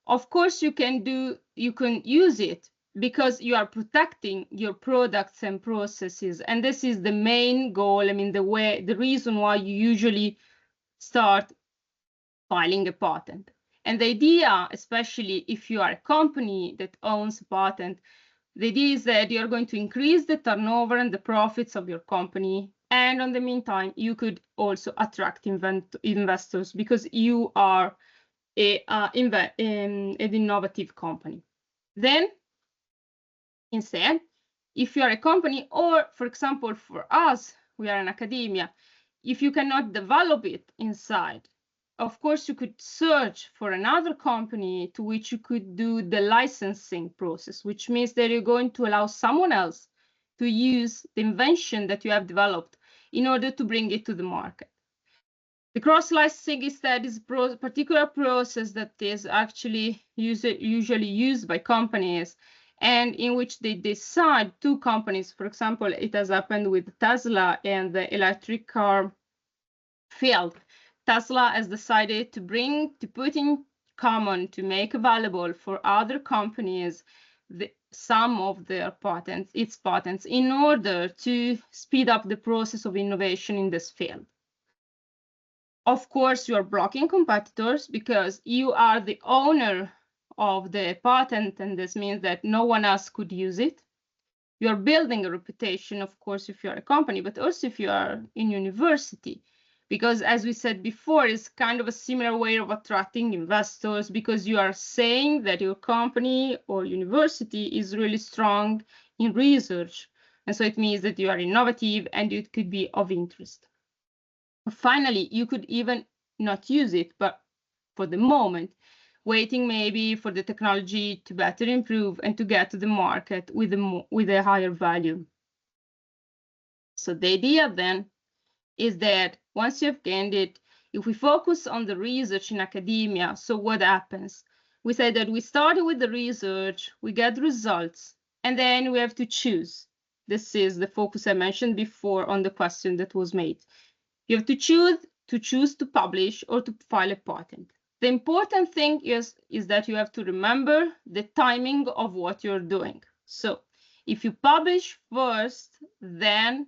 of course, you can use it because you are protecting your products and processes. And this is the main goal. I mean, the reason why you usually start filing a patent. And the idea, especially if you are a company that owns a patent, the idea is that you're going to increase the turnover and the profits of your company. And in the meantime, you could also attract investors because you are an innovative company. Then, instead, if you are a company, or for example, for us, we are an academia, if you cannot develop it inside, of course, you could search for another company to which you could do the licensing process, which means that you're going to allow someone else to use the invention that you have developed in order to bring it to the market. The cross-licensing instead is a particular process that is actually usually used by companies, and in which they decide, two companies, for example, it has happened with Tesla and the electric car field. Tesla has decided to put in common, to make available for other companies some of their patents, its patents, in order to speed up the process of innovation in this field. Of course, you are blocking competitors because you are the owner of the patent, and this means that no one else could use it. You are building a reputation, of course, if you are a company, but also if you are in university, because as we said before, it's kind of a similar way of attracting investors, because you are saying that your company or university is really strong in research. And so it means that you are innovative and it could be of interest. Finally, you could even not use it, but for the moment, waiting maybe for the technology to better improve and to get to the market with a higher value. So the idea then is that once you have gained it, if we focus on the research in academia, so what happens? We say that we started with the research, we get results, and then we have to choose. This is the focus I mentioned before on the question that was made. You have to choose to publish or to file a patent. The important thing is that you have to remember the timing of what you're doing. So If you publish first, then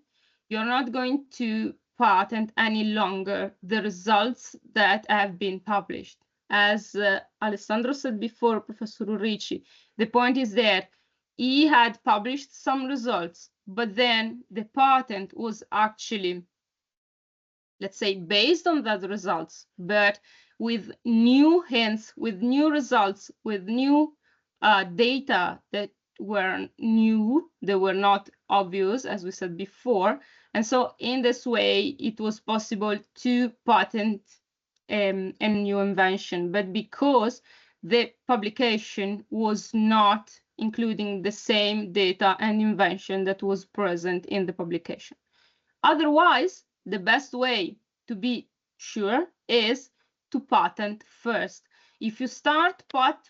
you're not going to patent any longer the results that have been published. As Alessandro said before, Professor Ulrici, the point is that he had published some results, but then the patent was actually, let's say, based on that results, but with new hints, with new results, with new data that were new, they were not obvious, as we said before. And so in this way, it was possible to patent a new invention, but because the publication was not including the same data and invention that was present in the publication. Otherwise, the best way to be sure is to patent first. If you start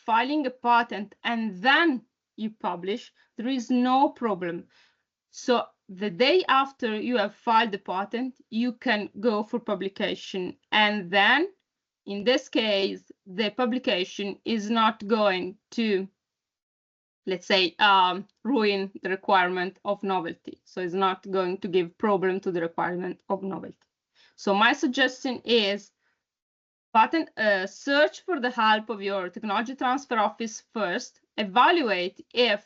filing a patent and then you publish, there is no problem. So the day after you have filed the patent, you can go for publication. And then, in this case, the publication is not going to, let's say, ruin the requirement of novelty. So it's not going to give problem to the requirement of novelty. So my suggestion is patent search for the help of your technology transfer office first, evaluate if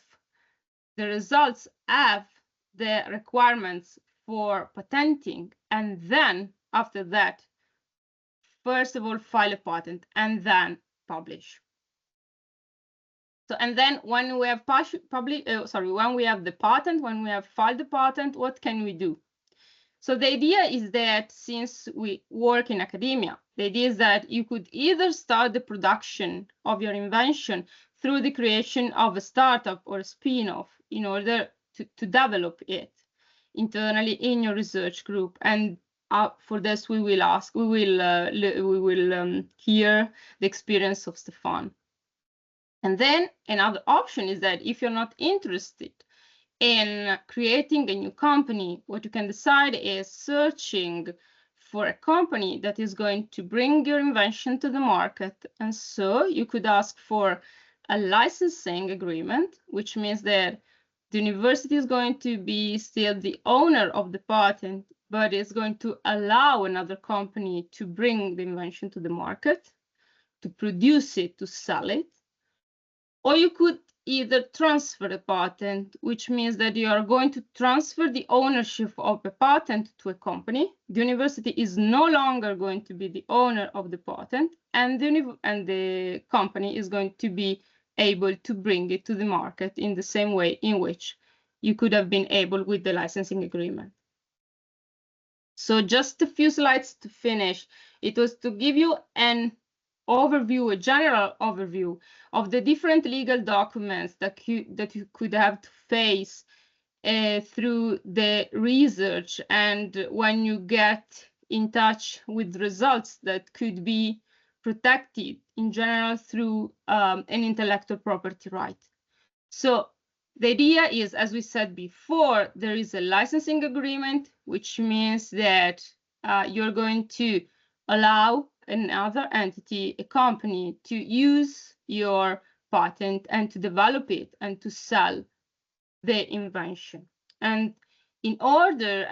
the results have the requirements for patenting, and then after that, first of all, file a patent and then publish. So, and then when we have when we have the patent, when we have filed the patent, what can we do? So the idea is that since we work in academia, the idea is that you could either start the production of your invention through the creation of a startup or a spin-off in order to develop it internally in your research group. And for this, we will hear the experience of Stéphane. And then another option is that if you're not interested in creating a new company, what you can decide is searching for a company that is going to bring your invention to the market. And so you could ask for a licensing agreement, which means that the university is going to be still the owner of the patent, but it's going to allow another company to bring the invention to the market, to produce it, to sell it. Or you could either transfer the patent, which means that you are going to transfer the ownership of a patent to a company. The university is no longer going to be the owner of the patent, and the company is going to be able to bring it to the market in the same way in which you could have been able with the licensing agreement. So just a few slides to finish. It was to give you an overview, a general overview of the different legal documents that you could have to face through the research, and when you get in touch with results that could be protected in general through an intellectual property right. So the idea is, as we said before, there is a licensing agreement, which means that you're going to allow another entity, a company, to use your patent and to develop it and to sell the invention. And in order,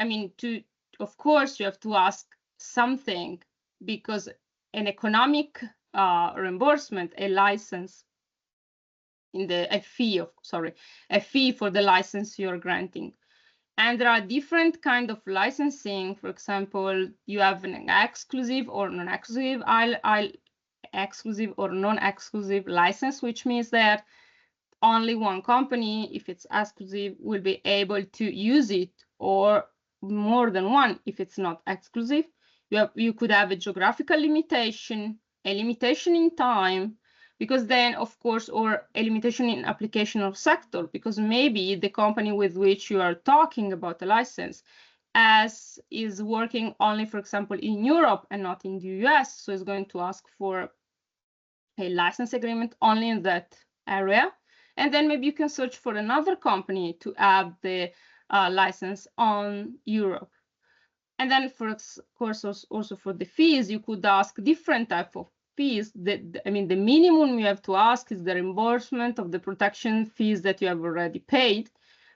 of course, you have to ask something, because an economic reimbursement, a license, a fee for the license you're granting. And there are different kinds of licensing. For example, you have an exclusive or non-exclusive, exclusive or non-exclusive license, which means that only one company, if it's exclusive, will be able to use it, or more than one if it's not exclusive. You could have a geographical limitation, a limitation in time, because then, of course, or a limitation in application of sector, because maybe the company with which you are talking about a license is working only, for example, in Europe and not in the US, so it's going to ask for a license agreement only in that area. And then maybe you can search for another company to have the license on Europe. And then, of course, also for the fees, you could ask different type of fees. The minimum you have to ask is the reimbursement of the protection fees that you have already paid.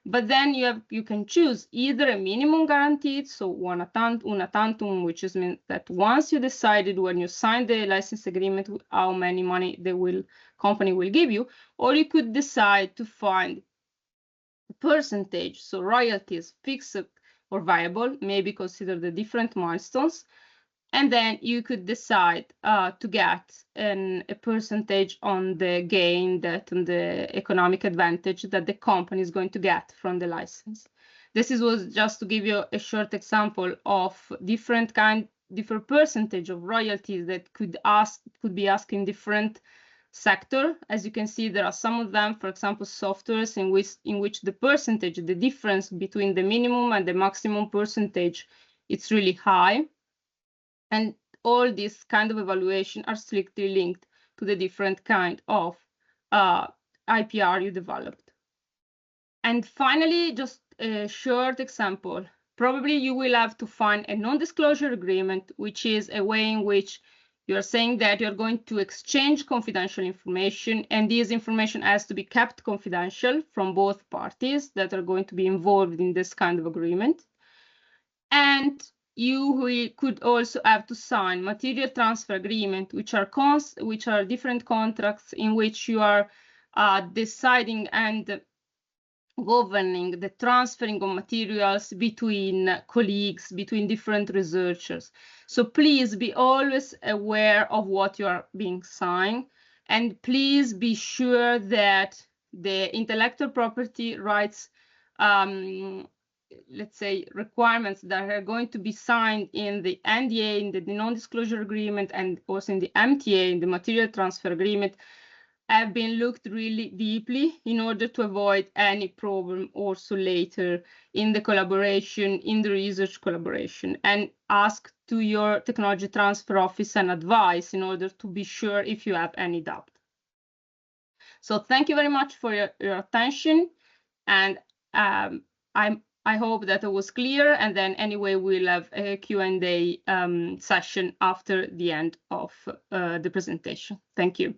But then you can choose either a minimum guaranteed, so una tantum, which is mean that once you decided when you signed the license agreement how many money company will give you, or you could decide to find a percentage, so royalties fixed or variable, maybe consider the different milestones, and then you could decide to get a percentage on the gain, on the economic advantage that the company is going to get from the license. This was just to give you a short example of different percentage of royalties that could be asked in different sector. As you can see, there are some of them, for example, softwares in which the percentage, the difference between the minimum and the maximum percentage, it's really high. And all these kind of evaluation are strictly linked to the different kind of IPR you developed. And finally, just a short example. Probably you will have to find a non-disclosure agreement, which is a way in which you're saying that you're going to exchange confidential information, and this information has to be kept confidential from both parties that are going to be involved in this kind of agreement. And you could also have to sign material transfer agreement, which are different contracts in which you are deciding and governing the transferring of materials between colleagues, between different researchers. So please be always aware of what you are being signed, and please be sure that the intellectual property rights let's say requirements that are going to be signed in the NDA, in the non-disclosure agreement, and also in the MTA, in the material transfer agreement, have been looked really deeply in order to avoid any problem also later in the collaboration, in the research collaboration, and ask to your technology transfer office and advice in order to be sure if you have any doubt. So thank you very much for your attention, and I hope that it was clear, and then anyway, we'll have a Q&A session after the end of the presentation. Thank you.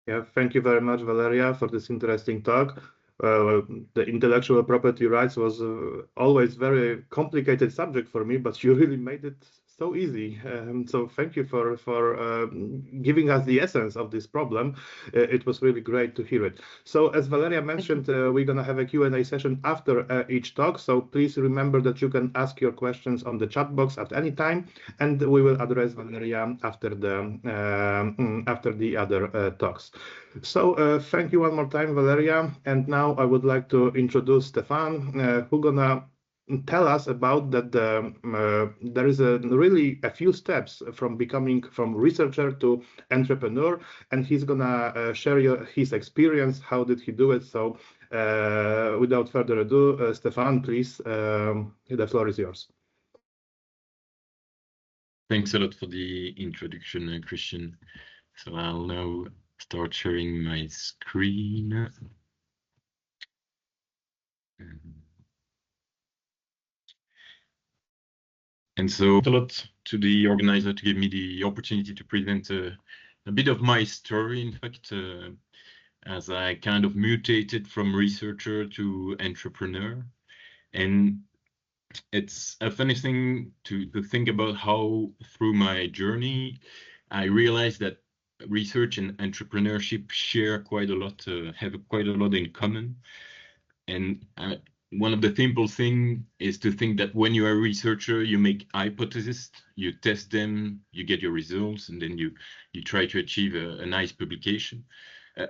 Yeah, thank you very much, Valeria, for this interesting talk. The intellectual property rights was always very complicated subject for me, but you really made it so easy. So thank you for giving us the essence of this problem. It was really great to hear it. So as Valeria mentioned, we're going to have a Q&A session after each talk. So please remember that you can ask your questions on the chat box at any time, and we will address Valeria after the other talks. So thank you one more time, Valeria. And now I would like to introduce Stéphane, who's gonna tell us about that there is really a few steps from becoming from researcher to entrepreneur, and he's gonna share his experience. How did he do it? So without further ado, Stéphane, please, the floor is yours. Thanks a lot for the introduction, Chrystian. So I'll now start sharing my screen. And so a lot to the organizer to give me the opportunity to present a bit of my story, in fact, as I kind of mutated from researcher to entrepreneur. And it's a funny thing to think about how through my journey, I realized that research and entrepreneurship share quite a lot, have quite a lot in common. And one of the simple things is to think that when you are a researcher, you make hypotheses, you test them, you get your results, and then you try to achieve a nice publication.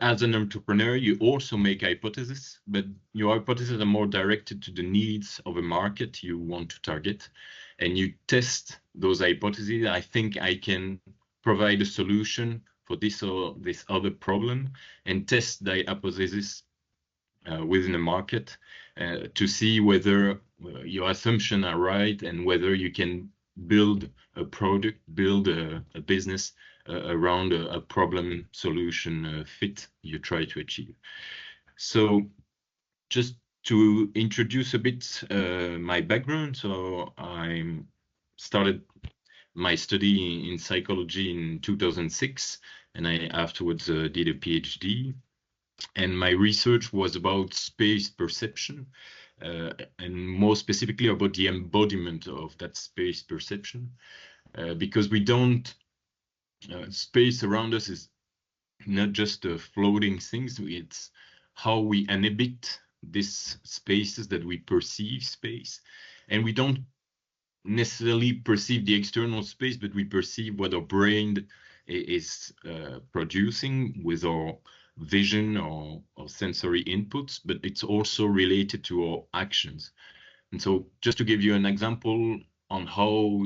As an entrepreneur, you also make hypotheses, but your hypotheses are more directed to the needs of a market you want to target. And you test those hypotheses. I think I can provide a solution for this or this other problem, and test the hypothesis within a market to see whether your assumptions are right and whether you can build a product, build a business around a problem solution fit you try to achieve. So just to introduce a bit my background, so I started my study in psychology in 2006, and I afterwards did a PhD. And my research was about space perception, and more specifically about the embodiment of that space perception, because we don't, space around us is not just floating things, it's how we inhabit these spaces that we perceive space. And we don't necessarily perceive the external space, but we perceive what our brain is producing with our vision or sensory inputs, but it's also related to our actions. And so just to give you an example on how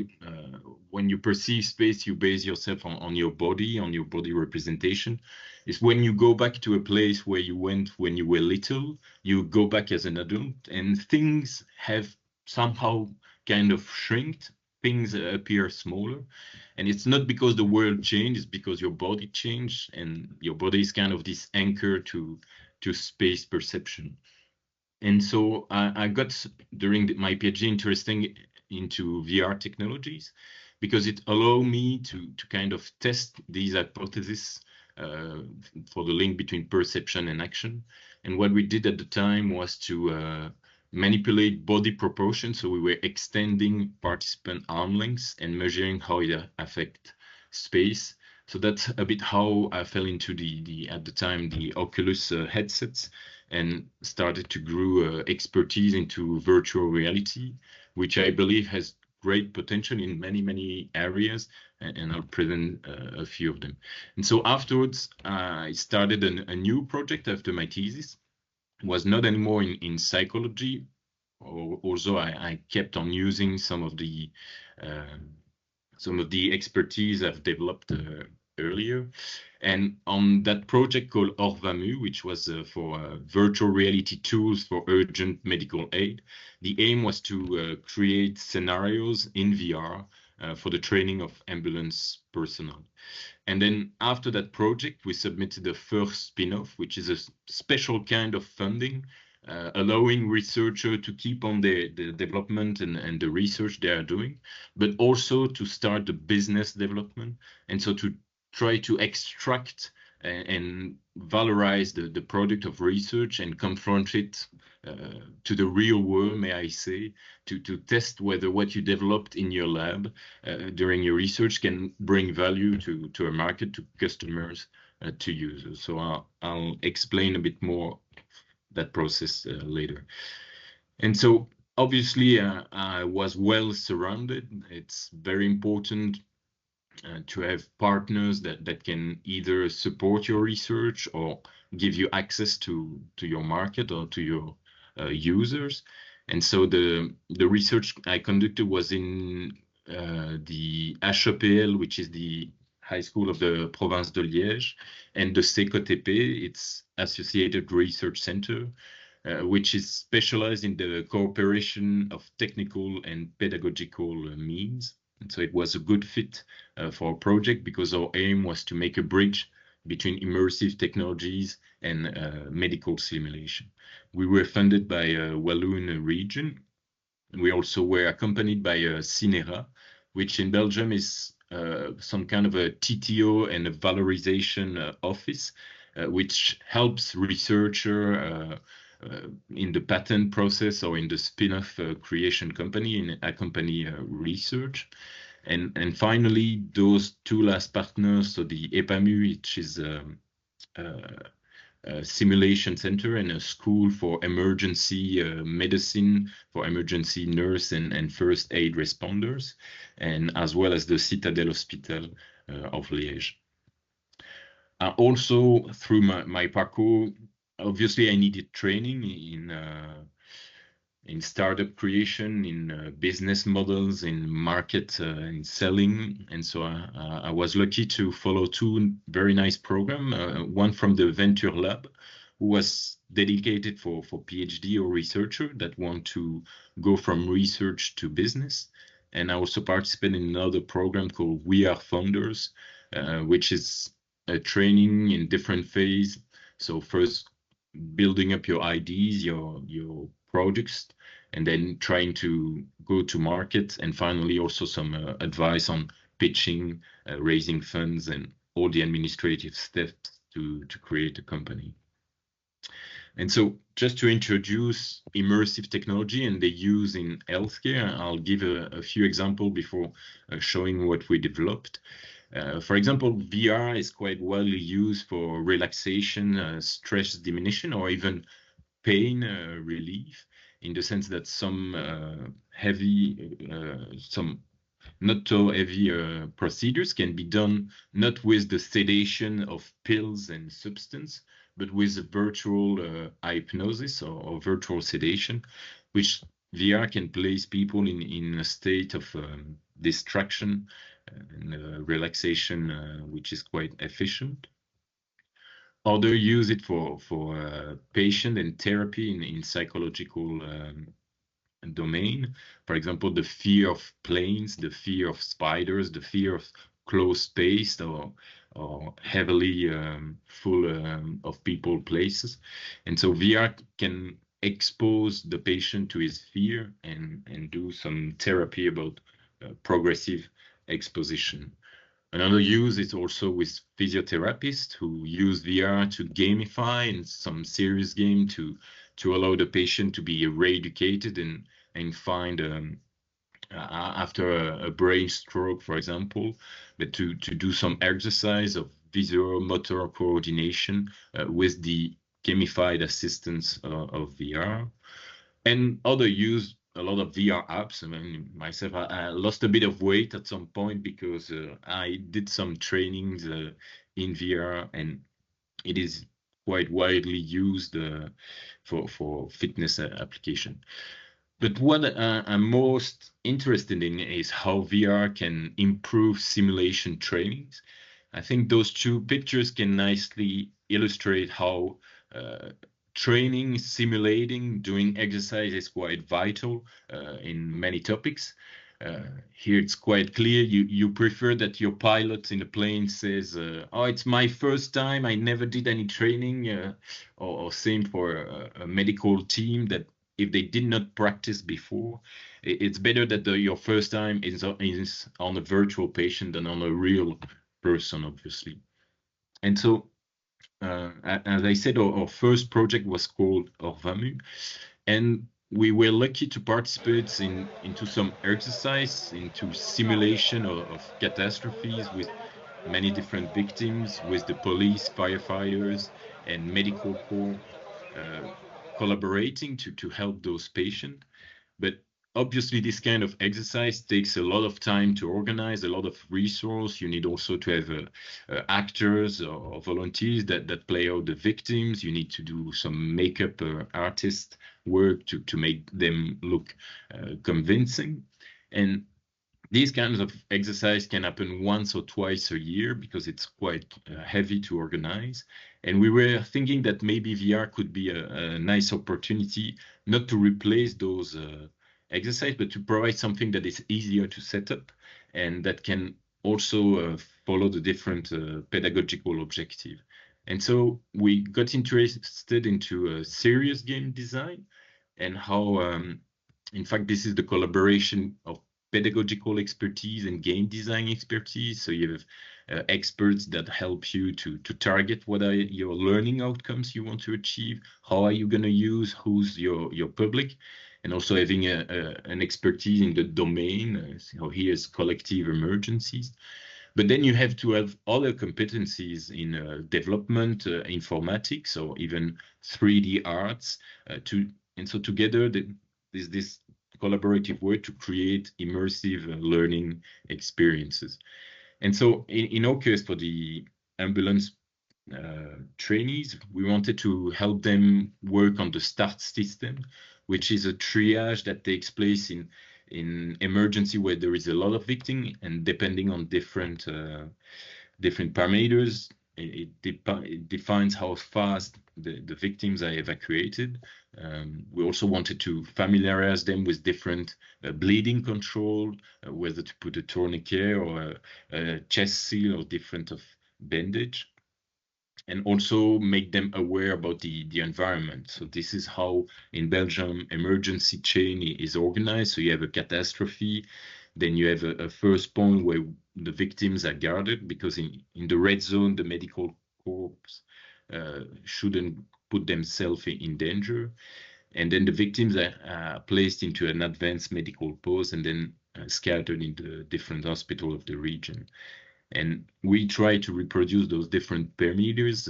when you perceive space, you base yourself on your body representation, is when you go back to a place where you went when you were little, you go back as an adult, and things have somehow kind of shrinked, things appear smaller. And it's not because the world changed, it's because your body changed, and your body is kind of this anchor to space perception. And so I got, during my PhD, interested into VR technologies, because it allowed me to kind of test these hypotheses for the link between perception and action. And what we did at the time was to manipulate body proportions. So we were extending participant arm lengths and measuring how it affects space. So that's a bit how I fell into at the time, the Oculus headsets, and started to grow expertise into virtual reality, which I believe has great potential in many, many areas, and I'll present a few of them. And so afterwards, I started a new project after my thesis. It was not anymore in psychology, although I kept on using some of the expertise I've developed earlier. And on that project called Orvamu, which was for virtual reality tools for urgent medical aid, the aim was to create scenarios in VR for the training of ambulance personnel. And then after that project, we submitted the first spin-off, which is a special kind of funding, allowing researchers to keep on the development and the research they are doing, but also to start the business development. And so to try to extract and valorize the product of research and confront it to the real world, may I say, to test whether what you developed in your lab during your research can bring value to a market, to customers, to users. So I'll explain a bit more that process later. And so obviously I was well surrounded. It's very important to have partners that can either support your research or give you access to your market or to your users. And so the research I conducted was in the HEPL, which is the high school of the province de Liège, and the CECOTP, its associated research center, which is specialized in the cooperation of technical and pedagogical means. And so it was a good fit for our project, because our aim was to make a bridge between immersive technologies and medical simulation. We were funded by Walloon region. We also were accompanied by CINERA, which in Belgium is some kind of a TTO and a valorisation office, which helps researchers in the patent process or in the spin-off creation company and accompany research. And finally, those two last partners, so the EPAMU, which is a simulation center and a school for emergency medicine, for emergency nurse and first aid responders, and as well as the Citadel Hospital of Liège. Also, through my parcours, obviously I needed training in startup creation, in business models, in market, in selling. And so I was lucky to follow two very nice programs, one from the Venture Lab, who was dedicated for PhD or researcher that want to go from research to business. And I also participated in another program called We Are Founders, which is a training in different phases. So first, building up your ideas, your projects, and then trying to go to market, and finally also some advice on pitching, raising funds, and all the administrative steps to create a company. And so just to introduce immersive technology and the use in healthcare, I'll give a few examples before showing what we developed. For example, VR is quite widely used for relaxation, stress diminution, or even pain relief, in the sense that some not so heavy procedures can be done not with the sedation of pills and substance, but with a virtual hypnosis or virtual sedation, which VR can place people in a state of distraction and relaxation, which is quite efficient. Others use it for patient and therapy in psychological domain. For example, the fear of planes, the fear of spiders, the fear of closed space or heavily full of people places. And so VR can expose the patient to his fear and do some therapy about progressive exposition. Another use is also with physiotherapists who use VR to gamify in some serious game to allow the patient to be re-educated and find after a brain stroke, for example, but to do some exercise of visual motor coordination with the gamified assistance of VR. And other use a lot of VR apps. I mean, myself, I lost a bit of weight at some point because I did some trainings in VR, and it is quite widely used for fitness application. But what I'm most interested in is how VR can improve simulation trainings. I think those two pictures can nicely illustrate how training, simulating, doing exercise is quite vital in many topics. Here it's quite clear you prefer that your pilot in the plane says, oh, it's my first time, I never did any training, or same for a medical team that if they did not practice before, it's better that your first time is on a virtual patient than on a real person, obviously. And so, as I said, our first project was called Orvamu, and we were lucky to participate into some exercise, into simulation of catastrophes with many different victims, with the police, firefighters, and medical corps collaborating to help those patients. But obviously, this kind of exercise takes a lot of time to organize, a lot of resource. You need also to have actors or volunteers that play out the victims. You need to do some makeup artist work to make them look convincing. And these kinds of exercise can happen once or twice a year because it's quite heavy to organize. And we were thinking that maybe VR could be a nice opportunity not to replace those exercise, but to provide something that is easier to set up and that can also follow the different pedagogical objective. And so we got interested into serious game design and how, in fact, this is the collaboration of pedagogical expertise and game design expertise. So you have experts that help you to target what are your learning outcomes you want to achieve, how are you going to use, who's your public, and also having an expertise in the domain. So here's collective emergencies. But then you have to have other competencies in development, informatics, or even 3D arts. And so together, there's this collaborative way to create immersive learning experiences. And so in our case, for the ambulance trainees, we wanted to help them work on the START system, which is a triage that takes place in emergency where there is a lot of victims, and depending on different parameters, it defines how fast the victims are evacuated. We also wanted to familiarize them with different bleeding control, whether to put a tourniquet or a chest seal or different of bandage, and also make them aware about the environment. So this is how in Belgium emergency chain is organized. So you have a catastrophe, then you have a first point where the victims are guarded, because in the red zone, the medical corps shouldn't put themselves in danger. And then the victims are placed into an advanced medical post and then scattered in the different hospitals of the region. And we try to reproduce those different parameters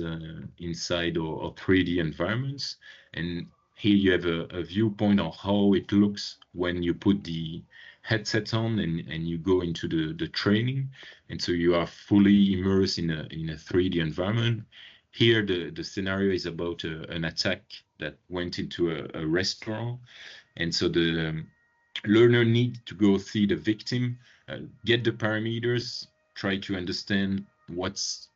inside our 3D environments. And here you have a viewpoint on how it looks when you put the headset on and you go into the training. And so you are fully immersed in a 3D environment. Here, the scenario is about an attack that went into a restaurant. And so the learner need to go see the victim, get the parameters, try to understand what's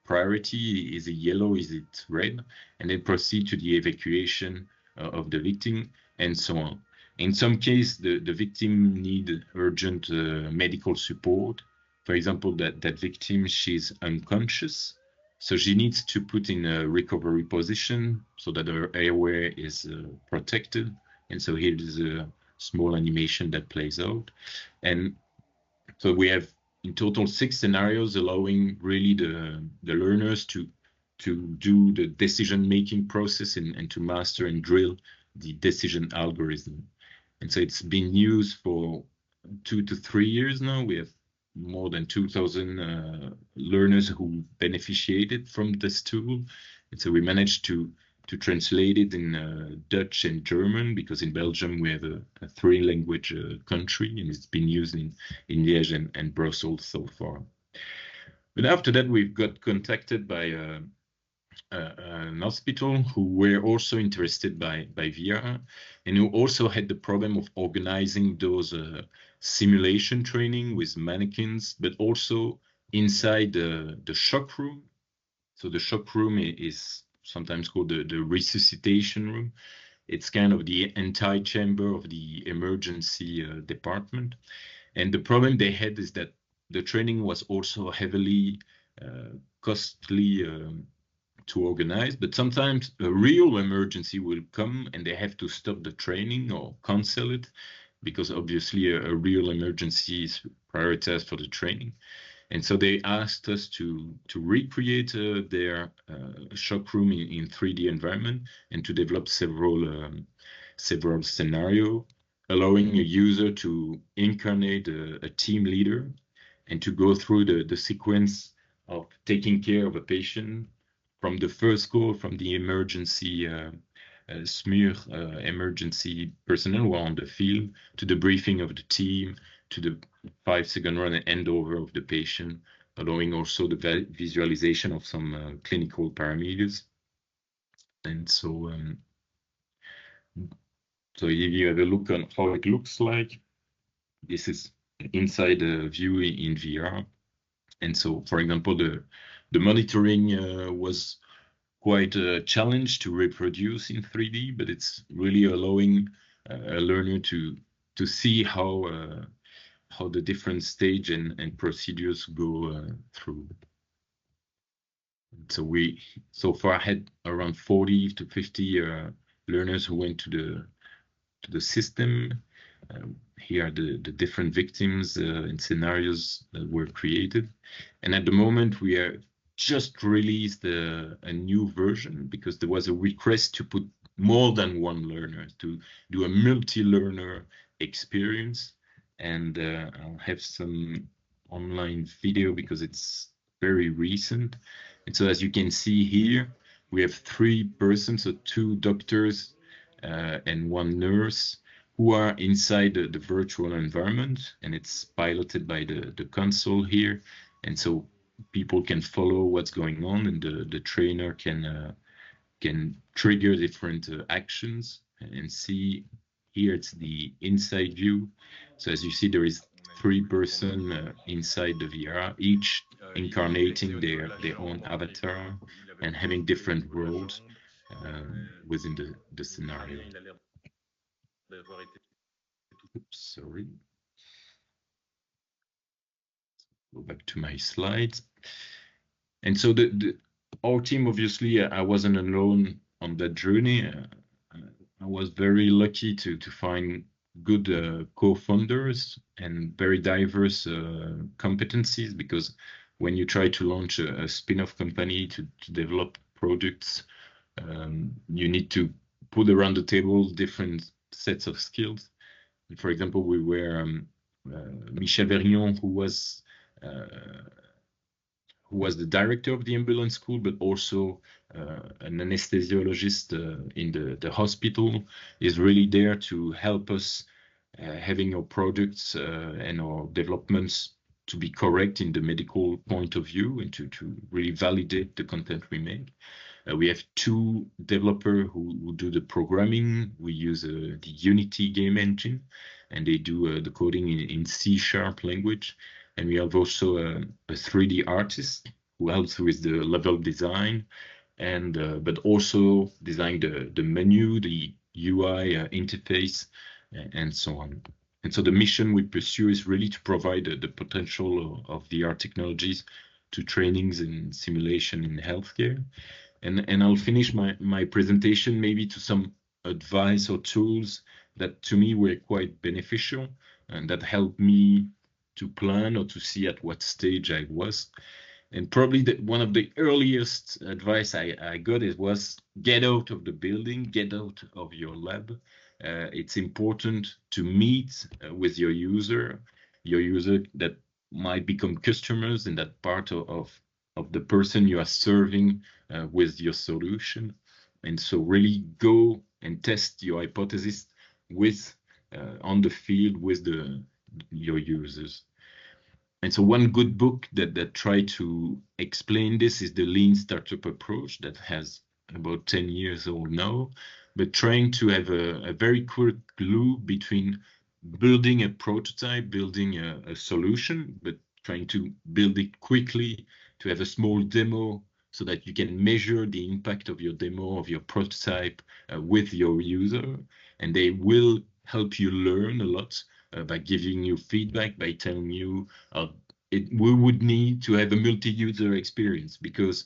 priority. Is it yellow? Is it red? And then proceed to the evacuation of the victim and so on. In some cases, the victim need urgent medical support. For example, that victim, she's unconscious. So she needs to put in a recovery position so that her airway is protected. And so here is a small animation that plays out. And so we have in total 6 scenarios allowing really the learners to do the decision-making process and to master and drill the decision algorithm. And so it's been used for 2 to 3 years now. We have more than 2,000 learners who beneficiated from this tool. And so we managed to translate it in Dutch and German, because in Belgium we have a 3-language country, and it's been used in Liège and Brussels so far. But after that, we've got contacted by an hospital who were also interested by VR, and who also had the problem of organizing those simulation training with mannequins, but also inside the shock room. So the shock room is sometimes called the resuscitation room. It's kind of the antechamber of the emergency department. And the problem they had is that the training was also heavily costly to organize, but sometimes a real emergency will come and they have to stop the training or cancel it, because obviously a real emergency is prioritized for the training. And so they asked us to recreate their shock room in 3D environment and to develop several scenarios, allowing a user to incarnate a team leader and to go through the sequence of taking care of a patient from the first call from the emergency SMUR emergency personnel who are on the field, to the briefing of the team, to the 5-second run and handover of the patient, allowing also the visualization of some clinical parameters. And so, so if you have a look on how it looks like, this is inside the view in VR. And so, for example, the monitoring was quite a challenge to reproduce in 3D, but it's really allowing a learner to see how the different stage and procedures go through. So we so far had around 40 to 50 learners who went to the system. Here are the different victims and scenarios that were created. And at the moment, we are just released a new version, because there was a request to put more than one learner, to do a multi-learner experience. And I'll have some online video because it's very recent. And so as you can see here, we have 3 persons, so 2 doctors and 1 nurse, who are inside the virtual environment, and it's piloted by the console here. And so people can follow what's going on, and the trainer can trigger different actions and see. Here it's the inside view. So as you see, there is 3 persons inside the VR, each incarnating their own avatar and having different roles within the scenario. Oops, sorry. Go back to my slides. And so our team, obviously, I wasn't alone on that journey. I was very lucky to find good co-founders and very diverse competencies, because when you try to launch a spin-off company to develop products You need to put around the table different sets of skills. For example, we were Michel Verignon, who was the director of the ambulance school, but also an anesthesiologist in the hospital, is really there to help us having our products and our developments to be correct in the medical point of view and to really validate the content we make. We have two developers who do the programming. We use the Unity game engine, and they do the coding in C# language. And we have also a 3D artist who helps with the level design, and but also design the menu, the UI interface, and so on. And so the mission we pursue is really to provide the potential of VR technologies to trainings and simulation in healthcare. And I'll finish my presentation maybe to some advice or tools that to me were quite beneficial and that helped me to plan or to see at what stage I was. And probably one of the earliest advice I got was get out of the building, get out of your lab. It's important to meet with your user that might become customers in that part of the person you are serving with your solution. And so really go and test your hypothesis with on the field with your users. And so one good book that tried to explain this is the Lean Startup Approach that has about 10 years old now, but trying to have a very quick loop between building a prototype, building a solution, but trying to build it quickly, to have a small demo so that you can measure the impact of your demo, of your prototype with your user. And they will help you learn a lot by giving you feedback, by telling you we would need to have a multi-user experience because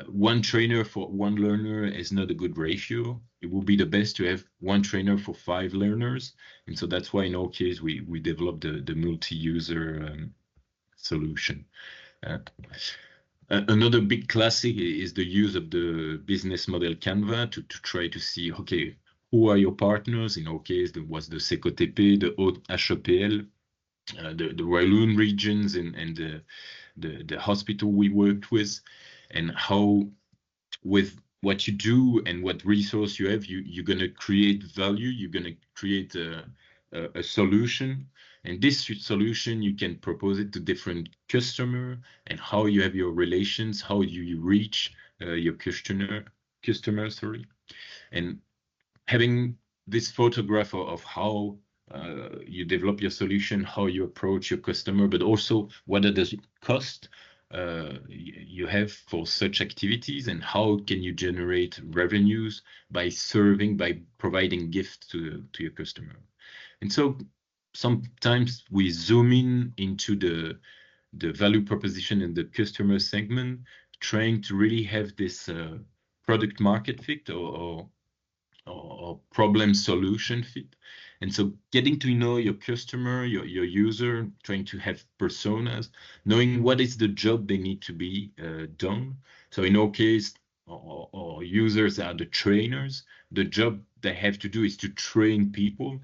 one trainer for one learner is not a good ratio. It would be the best to have one trainer for 5 learners. And so that's why in our case, we developed the multi-user solution. Another big classic is the use of the business model Canva to try to see, okay, who are your partners? In our case, there was the CECOTP, the HEPL, the Walloon regions and the hospital we worked with, and how with what you do and what resource you have, you're going to create value, you're going to create a solution. And this solution, you can propose it to different customer and how you have your relations, how you reach your customer, and having this photograph of how you develop your solution, how you approach your customer, but also what does it cost you have for such activities and how can you generate revenues by providing gifts to your customer. And so sometimes we zoom into the value proposition in the customer segment, trying to really have this product market fit or problem solution fit. And so getting to know your customer, your user, trying to have personas, knowing what is the job they need to be done. So in our case, our users are the trainers. The job they have to do is to train people.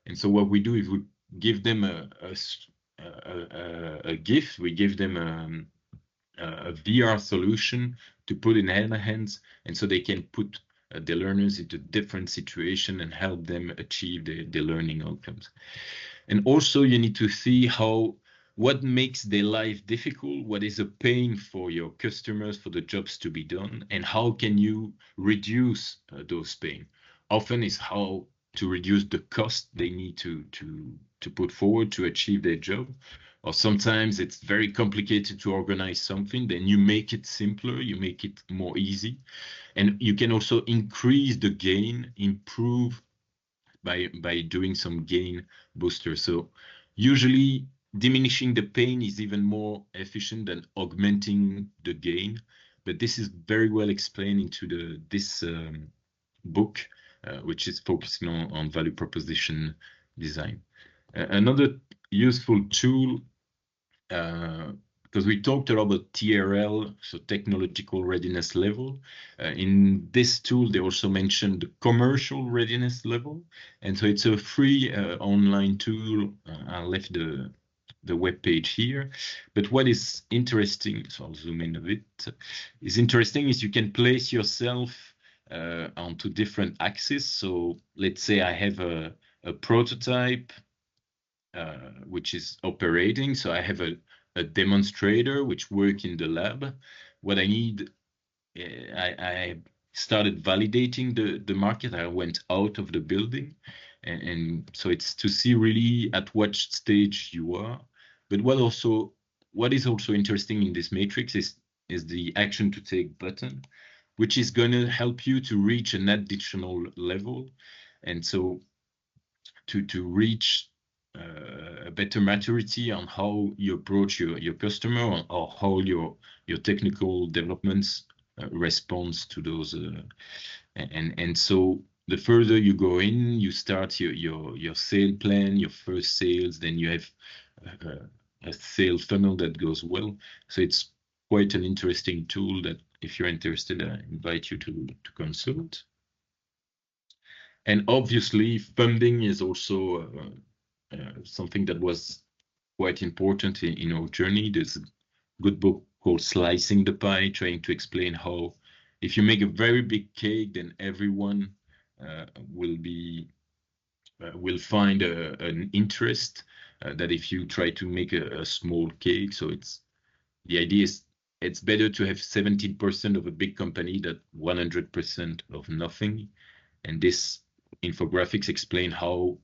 And so what we do is we give them a gift. We give them a VR solution to put in their hands, and so they can put the learners into different situations and help them achieve the learning outcomes. And also you need to see what makes their life difficult, what is a pain for your customers, for the jobs to be done, and how can you reduce those pain. Often is how to reduce the cost they need to put forward to achieve their job. Or sometimes it's very complicated to organize something, then you make it simpler, you make it more easy. And you can also increase the gain, improve by doing some gain booster. So usually diminishing the pain is even more efficient than augmenting the gain. But this is very well explained into this book, which is focusing on value proposition design. Another useful tool, because because we talked a lot about TRL, so technological readiness level. In this tool, they also mentioned the commercial readiness level. And so it's a free online tool. I left the web page here. But what is interesting, so I'll zoom in a bit, is interesting is you can place yourself onto different axes. So let's say I have a prototype which is operating. So I have a demonstrator which work in the lab. What I need, I started validating the market. I went out of the building, and so it's to see really at what stage you are. But what is also interesting in this matrix is the action to take button, which is going to help you to reach an additional level, and so to reach a better maturity on how you approach your customer, or how your technical developments responds to those, and so the further you go in, you start your sale plan, your first sales, then you have a sales funnel that goes well. So it's quite an interesting tool that, if you're interested, I invite you to consult. And obviously, funding is also something that was quite important in our journey. There's a good book called Slicing the Pie, trying to explain how if you make a very big cake, then everyone will find an interest that if you try to make a small cake. So the idea is it's better to have 70% of a big company than 100% of nothing. And this infographics explain how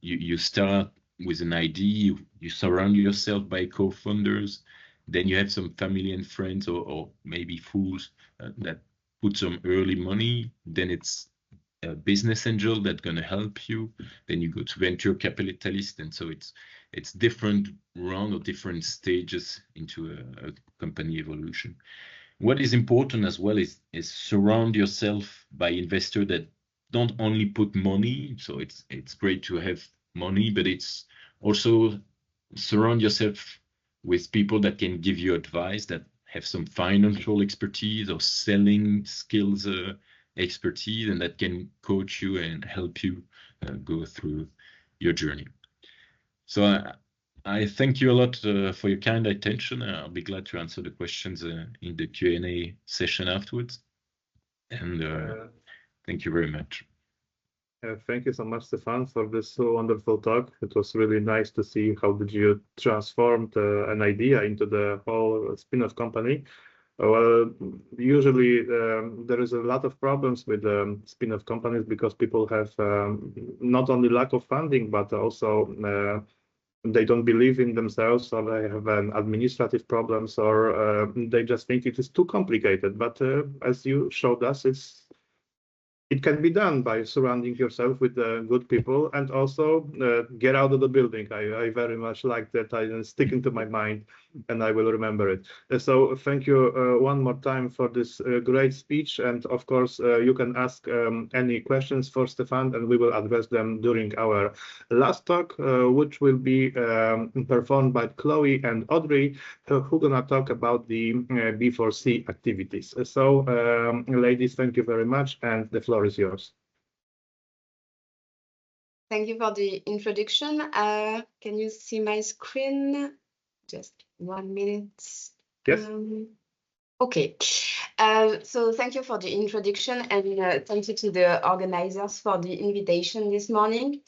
you start with an idea, you surround yourself by co-founders, then you have some family and friends, or maybe fools that put some early money, then it's a business angel that's going to help you, then you go to venture capitalist, and so it's different round or different stages into a company evolution. What is important as well is surround yourself by investors that don't only put money. So it's great to have money, but it's also surround yourself with people that can give you advice, that have some financial expertise or selling skills expertise, and that can coach you and help you go through your journey. So I thank you a lot for your kind attention. I'll be glad to answer the questions in the Q&A session afterwards. And thank you very much. Thank you so much, Stéphane, for this wonderful talk. It was really nice to see how did you transform an idea into the whole spin-off company. Well, usually there is a lot of problems with spin-off companies because people have not only lack of funding, but also they don't believe in themselves, or they have administrative problems, or they just think it is too complicated. But as you showed us, it can be done by surrounding yourself with good people, and also get out of the building. I very much like that. I stick into my mind, and I will remember it. So thank you one more time for this great speech. And of course, you can ask any questions for Stéphane, and we will address them during our last talk, which will be performed by Chloé and Audrey, who are gonna talk about the B4C activities. So ladies, thank you very much, and the floor is yours. Thank you for the introduction. Can you see my screen? Just 1 minute. Yes. Okay. So thank you for the introduction, and thank you to the organizers for the invitation this morning.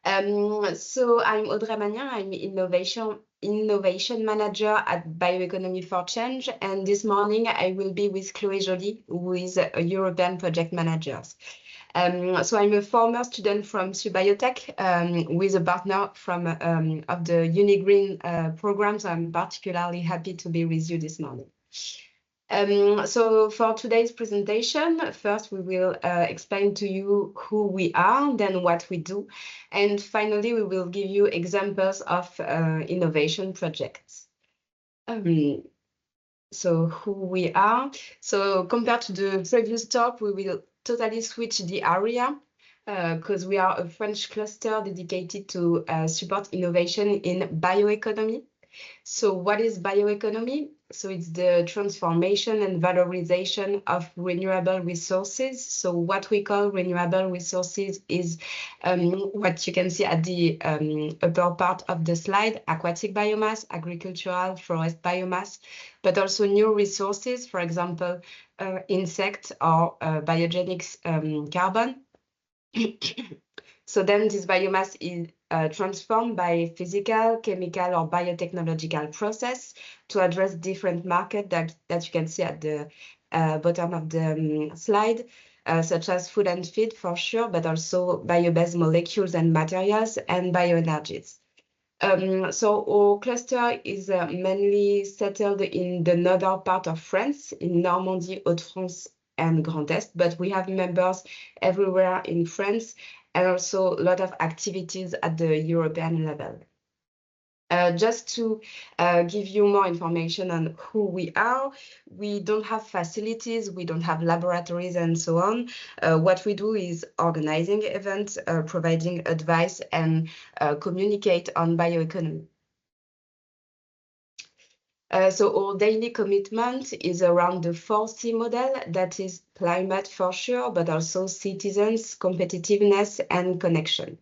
So I'm Audrey Magnin. I'm innovation manager at Bioeconomy for Change, and this morning I will be with Chloé Joly, who is a European project manager. So I'm a former student from SupBiotech with a partner from of the UNIgreen program. So I'm particularly happy to be with you this morning. So for today's presentation, first we will explain to you who we are, then what we do, and finally we will give you examples of innovation projects. So who we are. So compared to the previous talk, we will totally switch the area because we are a French cluster dedicated to support innovation in bioeconomy. So what is bioeconomy? So it's the transformation and valorization of renewable resources. So what we call renewable resources is what you can see at the upper part of the slide: aquatic biomass, agricultural, forest biomass, but also new resources, for example, insect or biogenic carbon. So then this biomass is transformed by physical, chemical, or biotechnological process to address different markets that you can see at the bottom of the slide, such as food and feed for sure, but also bio-based molecules and materials and bioenergies. So our cluster is mainly settled in the northern part of France, in Normandy, Hauts-de-France, and Grand Est, but we have members everywhere in France, and also a lot of activities at the European level. Just to give you more information on who we are, we don't have facilities, we don't have laboratories and so on. What we do is organizing events, providing advice, and communicate on bioeconomy. So our daily commitment is around the 4C model, that is climate for sure, but also citizens, competitiveness, and connection.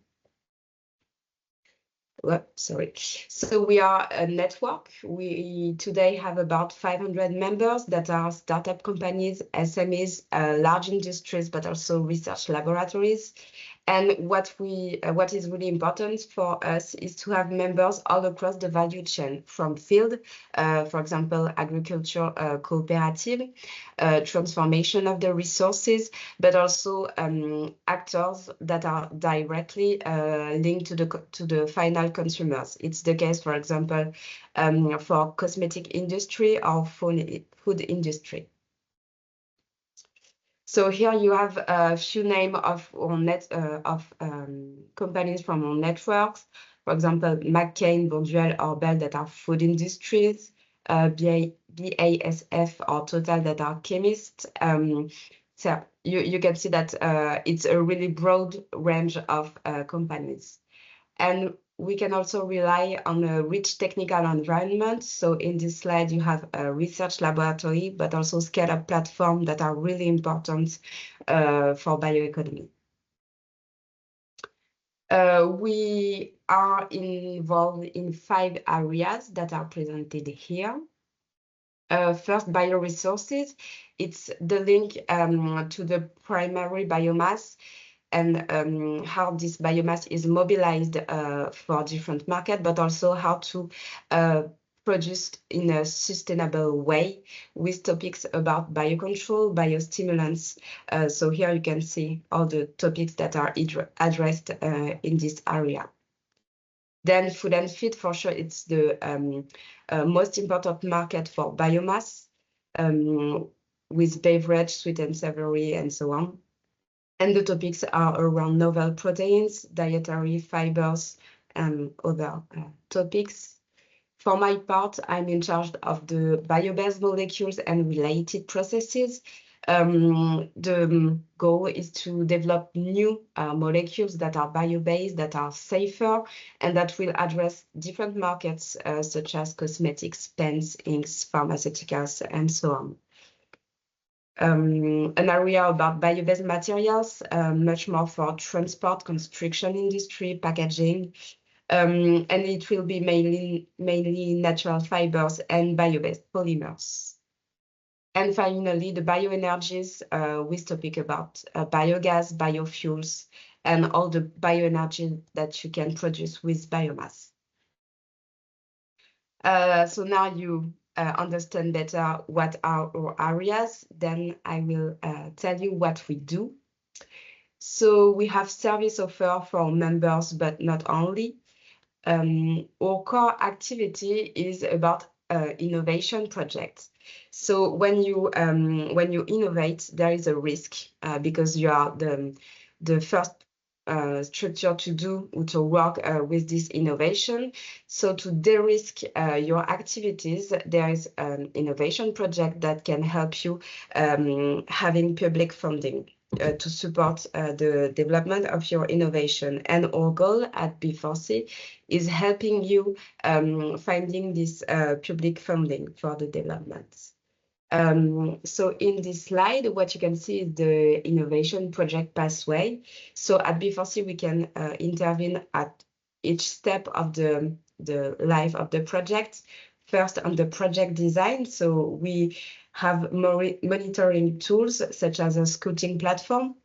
Sorry. So we are a network. We today have about 500 members that are startup companies, SMEs, large industries, but also research laboratories. And what is really important for us is to have members all across the value chain, from field, for example, agriculture cooperative, transformation of the resources, but also actors that are directly linked to the final consumers. It's the case, for example, for cosmetic industry or food industry. So here you have a few names of our companies from our networks. For example, McCain, Bonduelle, or Bell that are food industries, BASF or Total that are chemists. So you can see that it's a really broad range of companies. And we can also rely on a rich technical environment. So in this slide, you have a research laboratory, but also scale-up platforms that are really important for bioeconomy. We are involved in 5 areas that are presented here. First, bioresources. It's the link to the primary biomass and how this biomass is mobilized for different markets, but also how to produce in a sustainable way with topics about biocontrol, biostimulants. So here you can see all the topics that are addressed in this area. Then food and feed, for sure, it's the most important market for biomass with beverage, sweet and savory, and so on. And the topics are around novel proteins, dietary fibers, and other topics. For my part, I'm in charge of the bio-based molecules and related processes. The goal is to develop new molecules that are bio-based, that are safer, and that will address different markets such as cosmetics, pens, inks, pharmaceuticals, and so on. An area about bio-based materials, much more for transport, construction industry, packaging, and it will be mainly natural fibers and bio-based polymers. And finally, the bioenergies, with topic about biogas, biofuels, and all the bioenergy that you can produce with biomass. So now you understand better what are our areas, then I will tell you what we do. So we have service offer for members, but not only. Our core activity is about innovation projects. So when you innovate, there is a risk because you are the first structure to work with this innovation. So to de-risk your activities, there is an innovation project that can help you having public funding. to support the development of your innovation. And our goal at B4C is helping you finding this public funding for the development. So in this slide, what you can see is the innovation project pathway. So at B4C, we can intervene at each step of the life of the project. First, on the project design. So we have monitoring tools such as a scouting platform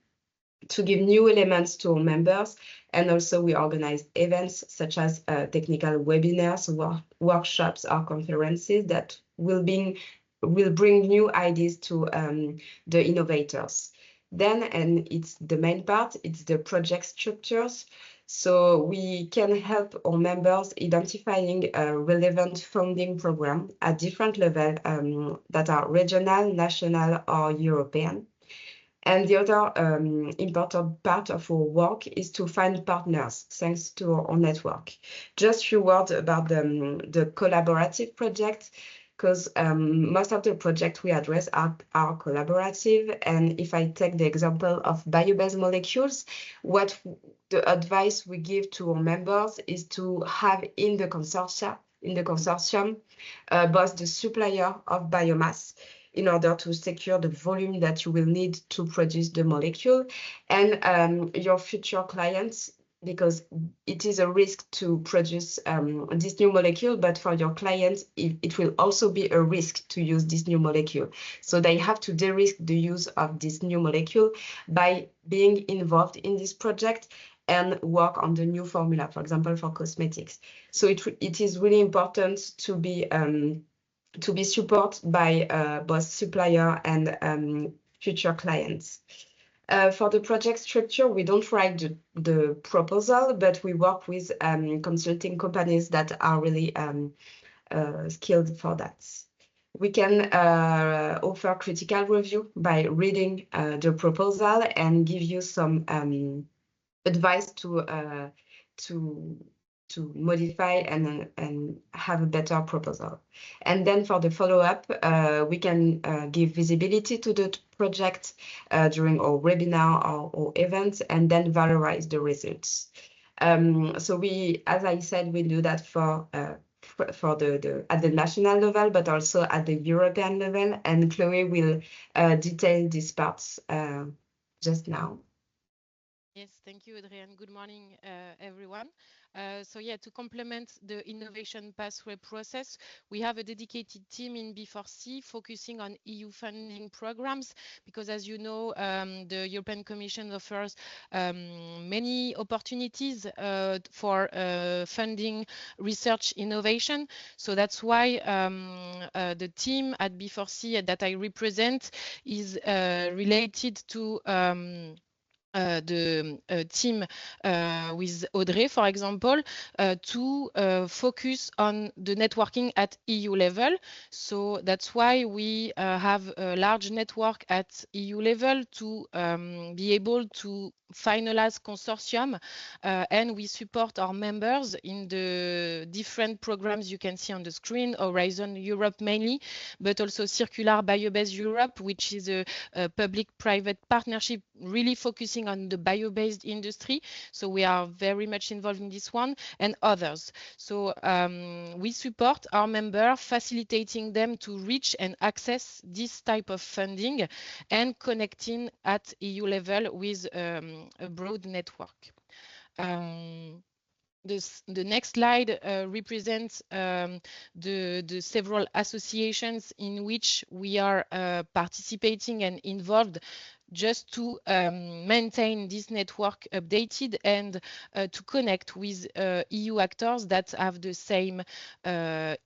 to give new elements to our members. And also we organize events such as technical webinars, workshops or conferences that will bring new ideas to the innovators. Then, and it's the main part, it's the project structures. So we can help our members identifying a relevant funding program at different levels that are regional, national, or European. And the other important part of our work is to find partners thanks to our network. Just a few words about the collaborative project, because most of the projects we address are collaborative. And if I take the example of bio-based molecules, what the advice we give to our members is to have in the consortium both the supplier of biomass in order to secure the volume that you will need to produce the molecule, and your future clients, because it is a risk to produce this new molecule, but for your clients, it will also be a risk to use this new molecule. So they have to de-risk the use of this new molecule by being involved in this project and work on the new formula, for example, for cosmetics. So it is really important to be supported by both supplier and future clients. For the project structure, we don't write the proposal, but we work with consulting companies that are really skilled for that. We can offer critical review by reading the proposal and give you some advice to modify and have a better proposal. And then for the follow-up, we can give visibility to the project during our webinar or events, and then valorize the results. So we, as I said, we do that for the at the national level, but also at the European level. And Chloé will detail these parts just now. Yes, thank you, Audrey, and good morning, everyone. So yeah, to complement the innovation pathway process, we have a dedicated team in B4C focusing on EU funding programs, because as you know, the European Commission offers many opportunities for funding research innovation. So that's why the team at B4C that I represent is related to the team with Audrey, for example, to focus on the networking at EU level. So that's why we have a large network at EU level to be able to finalize consortium, and we support our members in the different programs you can see on the screen, Horizon Europe mainly, but also Circular Bio-Based Europe, which is a public-private partnership really focusing on the bio-based industry. So we are very much involved in this one, and others. So we support our members, facilitating them to reach and access this type of funding and connecting at EU level with a broad network. The next slide represents the several associations in which we are participating and involved, just to maintain this network updated and to connect with EU actors that have the same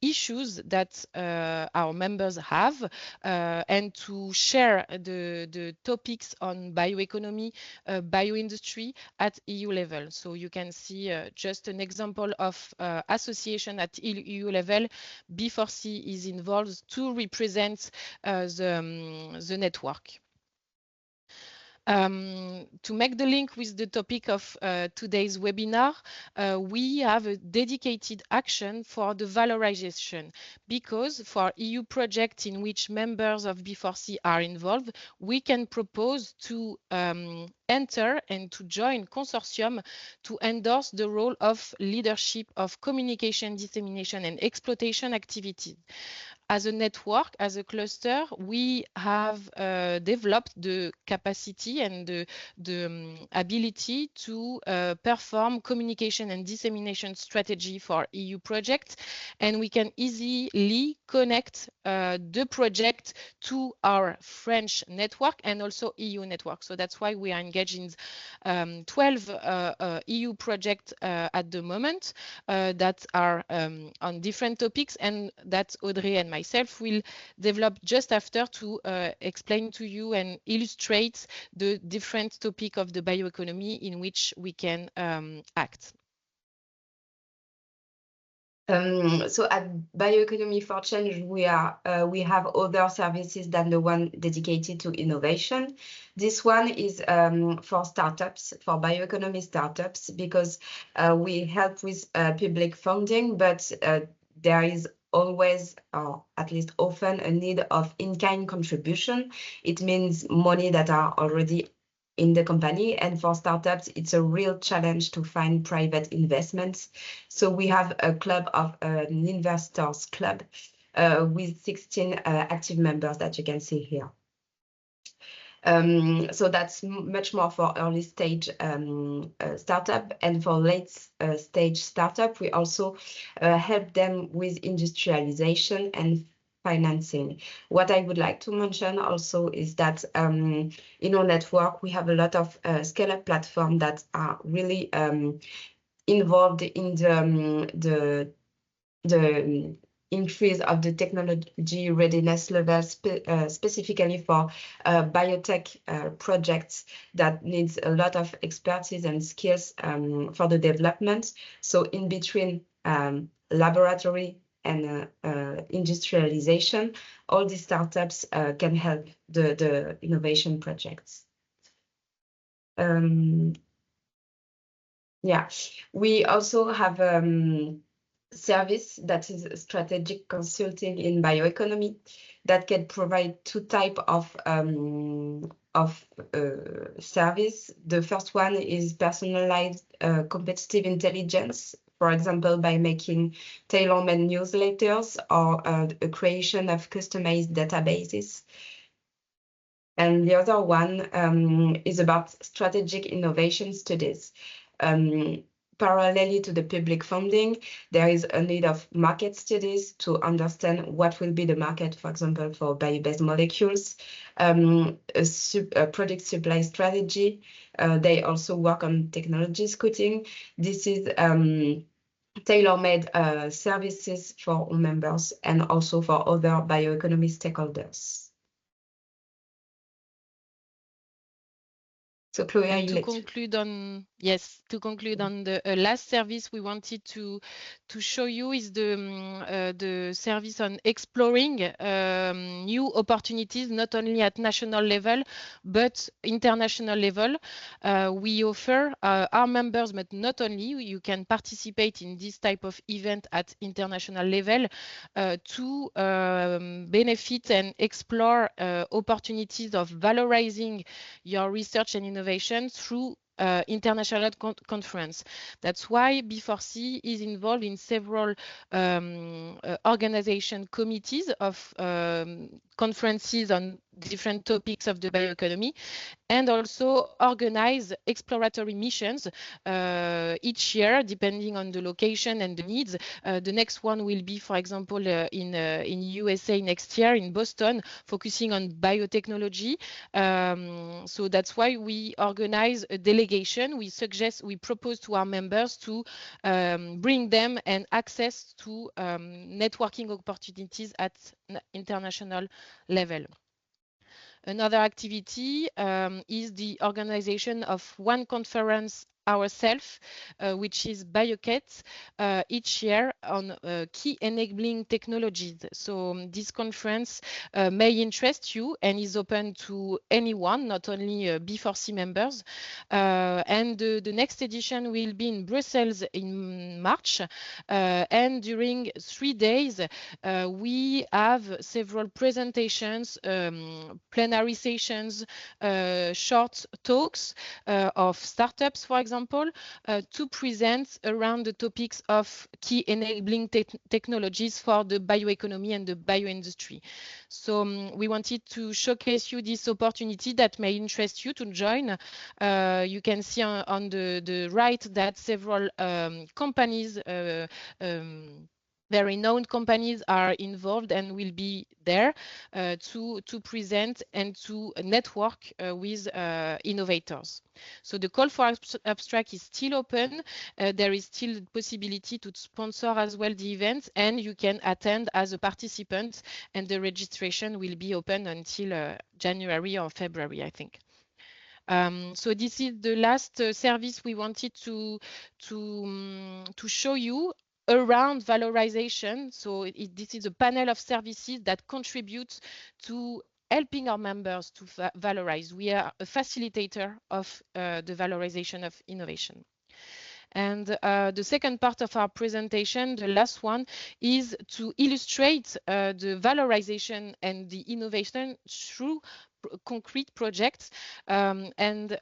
issues that our members have, and to share the topics on bioeconomy, bioindustry at EU level. So you can see just an example of association at EU level. B4C is involved to represent the network. To make the link with the topic of today's webinar, we have a dedicated action for the valorisation, because for EU projects in which members of B4C are involved, we can propose to enter and to join consortium to endorse the role of leadership of communication, dissemination and exploitation activities. As a network, as a cluster, we have developed the capacity and the ability to perform communication and dissemination strategy for EU projects, and we can easily connect the project to our French network and also EU network. So that's why we are engaged in 12 EU projects at the moment that are on different topics, and that Audrey and myself will develop just after to explain to you and illustrate the different topic of the bioeconomy in which we can act. So at Bioeconomy for Change, we have other services than the one dedicated to innovation. This one is for startups, for bioeconomy startups, because we help with public funding, but there is always, or at least often, a need of in-kind contribution. It means money that are already in the company, and for startups, it's a real challenge to find private investments. So we have a club of an investors club with 16 active members that you can see here. So that's much more for early stage startup, and for late stage startup, we also help them with industrialization and financing. What I would like to mention also is that in our network, we have a lot of scale-up platforms that are really involved in the increase of the technology readiness level, specifically for biotech projects that needs a lot of expertise and skills for the development. So in between laboratory and industrialization, all these startups can help the innovation projects. Yeah, we also have service that is strategic consulting in bioeconomy that can provide two types of service. The first one is personalized competitive intelligence, for example, by making tailor-made newsletters or a creation of customized databases. And the other one is about strategic innovation studies. Parallelly to the public funding, there is a need of market studies to understand what will be the market, for example, for bio-based molecules, a product supply strategy. They also work on technology scouting. This is tailor-made services for all members and also for other bioeconomy stakeholders. So Chloé, to conclude on the last service we wanted to show you is the service on exploring new opportunities, not only at national level but international level. We offer our members, but not only, you can participate in this type of event at international level to benefit and explore opportunities of valorizing your research and innovation through international conference. That's why B4C is involved in several organization committees of conferences on different topics of the bioeconomy, and also organize exploratory missions each year, depending on the location and the needs. The next one will be, for example, in USA next year in Boston, focusing on biotechnology. So that's why we organize a delegation. We propose to our members to bring them and access to networking opportunities at international level. Another activity is the organization of one conference ourselves, which is BioKet, each year on key enabling technologies. So this conference may interest you and is open to anyone, not only B4C members. And the next edition will be in Brussels in March. And during 3 days, we have several presentations, plenary sessions, short talks of startups, for example, to present around the topics of key enabling technologies for the bioeconomy and the bioindustry. So we wanted to showcase you this opportunity that may interest you to join. You can see on the right that several companies, very known companies are involved and will be there to present and to network with innovators. So the call for abstract is still open. There is still the possibility to sponsor as well the event, and you can attend as a participant, and the registration will be open until January or February, I think. So this is the last service we wanted to show you around valorization. So this is a panel of services that contributes to helping our members to valorize. We are a facilitator of the valorization of innovation. And the second part of our presentation, the last one, is to illustrate the valorization and the innovation through concrete projects and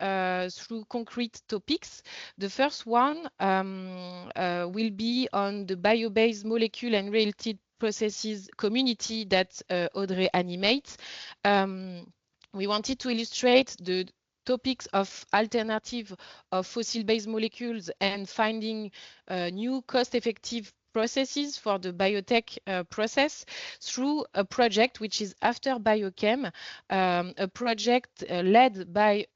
through concrete topics. The first one will be on the bio-based molecule and related processes community that Audrey animates. We wanted to illustrate the topics of alternative of fossil-based molecules and finding new cost-effective processes for the biotech process through a project which is After Biochem, a project led by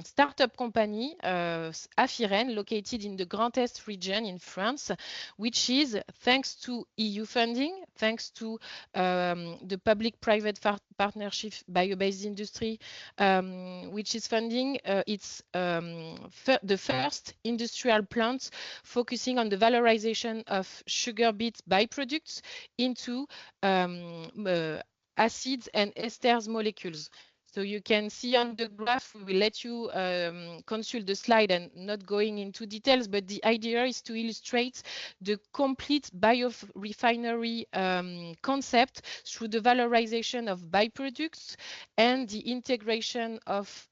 startup company Afiren, located in the Grand Est region in France, which is, thanks to EU funding, thanks to the public-private partnership bio-based industry, which is funding its the first industrial plant focusing on the valorization of sugar beet byproducts into acids and esters molecules. So you can see on the graph, we will let you consult the slide and not going into details, but the idea is to illustrate the complete biorefinery concept through the valorization of byproducts and the integration of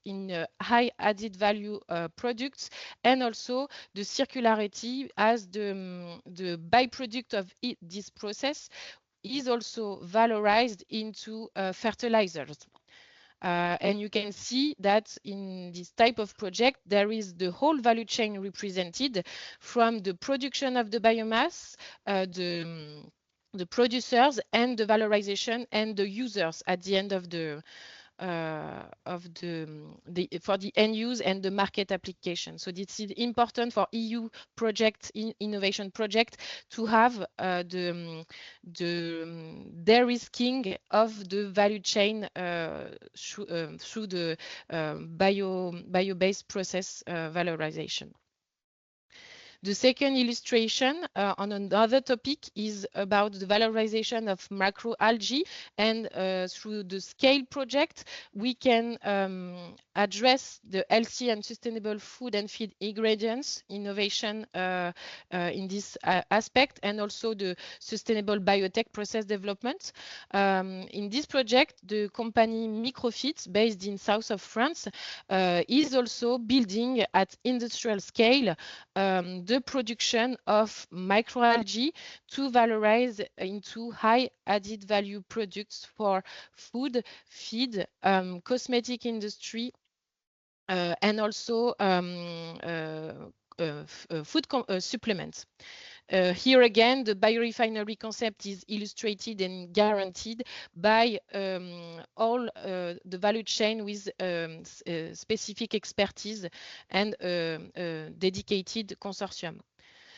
high added value products, and also the circularity as the byproduct of this process is also valorized into fertilizers. And you can see that in this type of project, there is the whole value chain represented, from the production of the biomass, the producers, and the valorization, and the users at the end of for the end use and the market application. So this is important for EU project, innovation project, to have the de-risking of the value chain through the bio-based process valorization. The second illustration on another topic is about the valorization of macroalgae, and through the SCALE project, we can address the healthy and sustainable food and feed ingredients innovation in this aspect, and also the sustainable biotech process development. In this project, the company Microfit, based in south of France, is also building at industrial scale the production of microalgae to valorize into high added value products for food, feed, cosmetic industry, and also food supplements. Here again, the biorefinery concept is illustrated and guaranteed by all the value chain with specific expertise and dedicated consortium.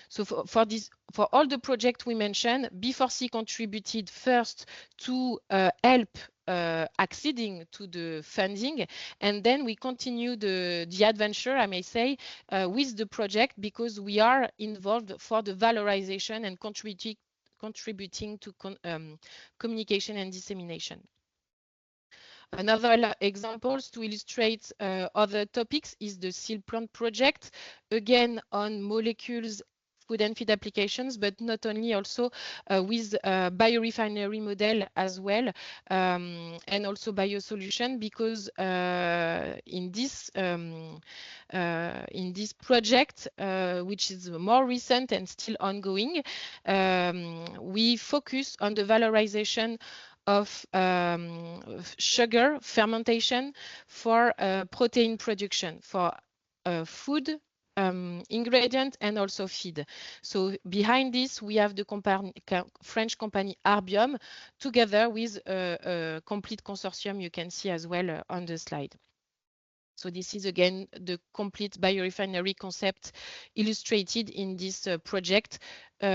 So for all the projects we mentioned, B4C contributed first to help acceding to the funding, and then we continue the adventure, I may say, with the project, because we are involved for the valorization and contributing to communication and dissemination. Another examples to illustrate other topics is the seal plant project, again on molecules, food and feed applications, but not only, also with biorefinery model as well, and also biosolution, because in this project, which is more recent and still ongoing, we focus on the valorization of sugar fermentation for protein production, for food, ingredient, and also feed. So behind this, we have the French company Arbium, together with a complete consortium you can see as well on the slide. So this is again the complete biorefinery concept illustrated in this project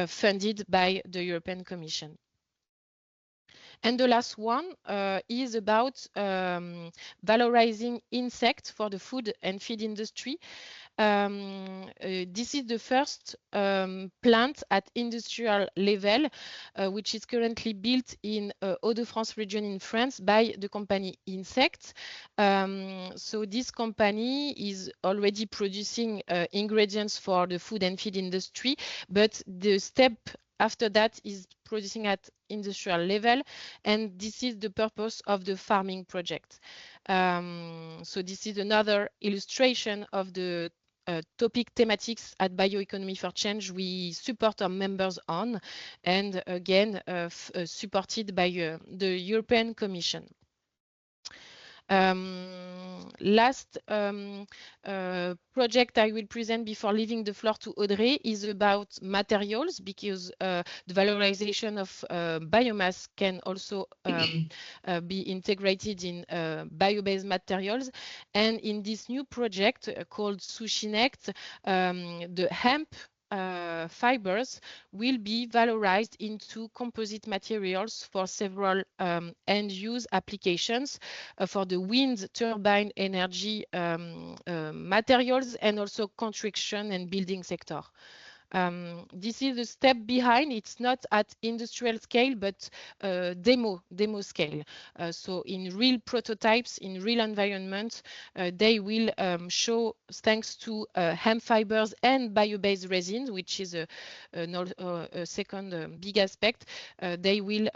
funded by the European Commission. And the last one is about valorizing insects for the food and feed industry. This is the first plant at industrial level, which is currently built in Hauts-de-France region in France by the company Insect. So this company is already producing ingredients for the food and feed industry, but the step after that is producing at industrial level, and this is the purpose of the farming project. So this is another illustration of the topic thematics at Bioeconomy for Change we support our members on, and again supported by the European Commission. Last project I will present before leaving the floor to Audrey is about materials, because the valorization of biomass can also be integrated in bio-based materials. And in this new project called SushiNect, the hemp fibers will be valorized into composite materials for several end-use applications for the wind turbine energy materials, and also construction and building sector. This is a step behind. It's not at industrial scale, but demo scale. So in real prototypes, in real environment, they will show, thanks to hemp fibers and bio-based resins, which is a second big aspect, they will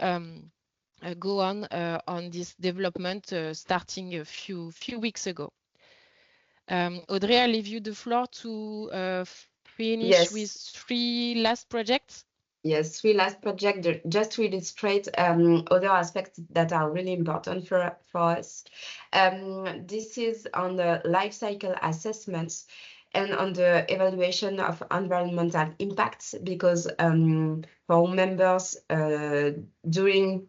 go on this development starting a few weeks ago. Audrey, I leave you the floor to finish with 3 last projects. Yes, 3 last projects, just to illustrate other aspects that are really important for us. This is on the life cycle assessments and on the evaluation of environmental impacts, because for members during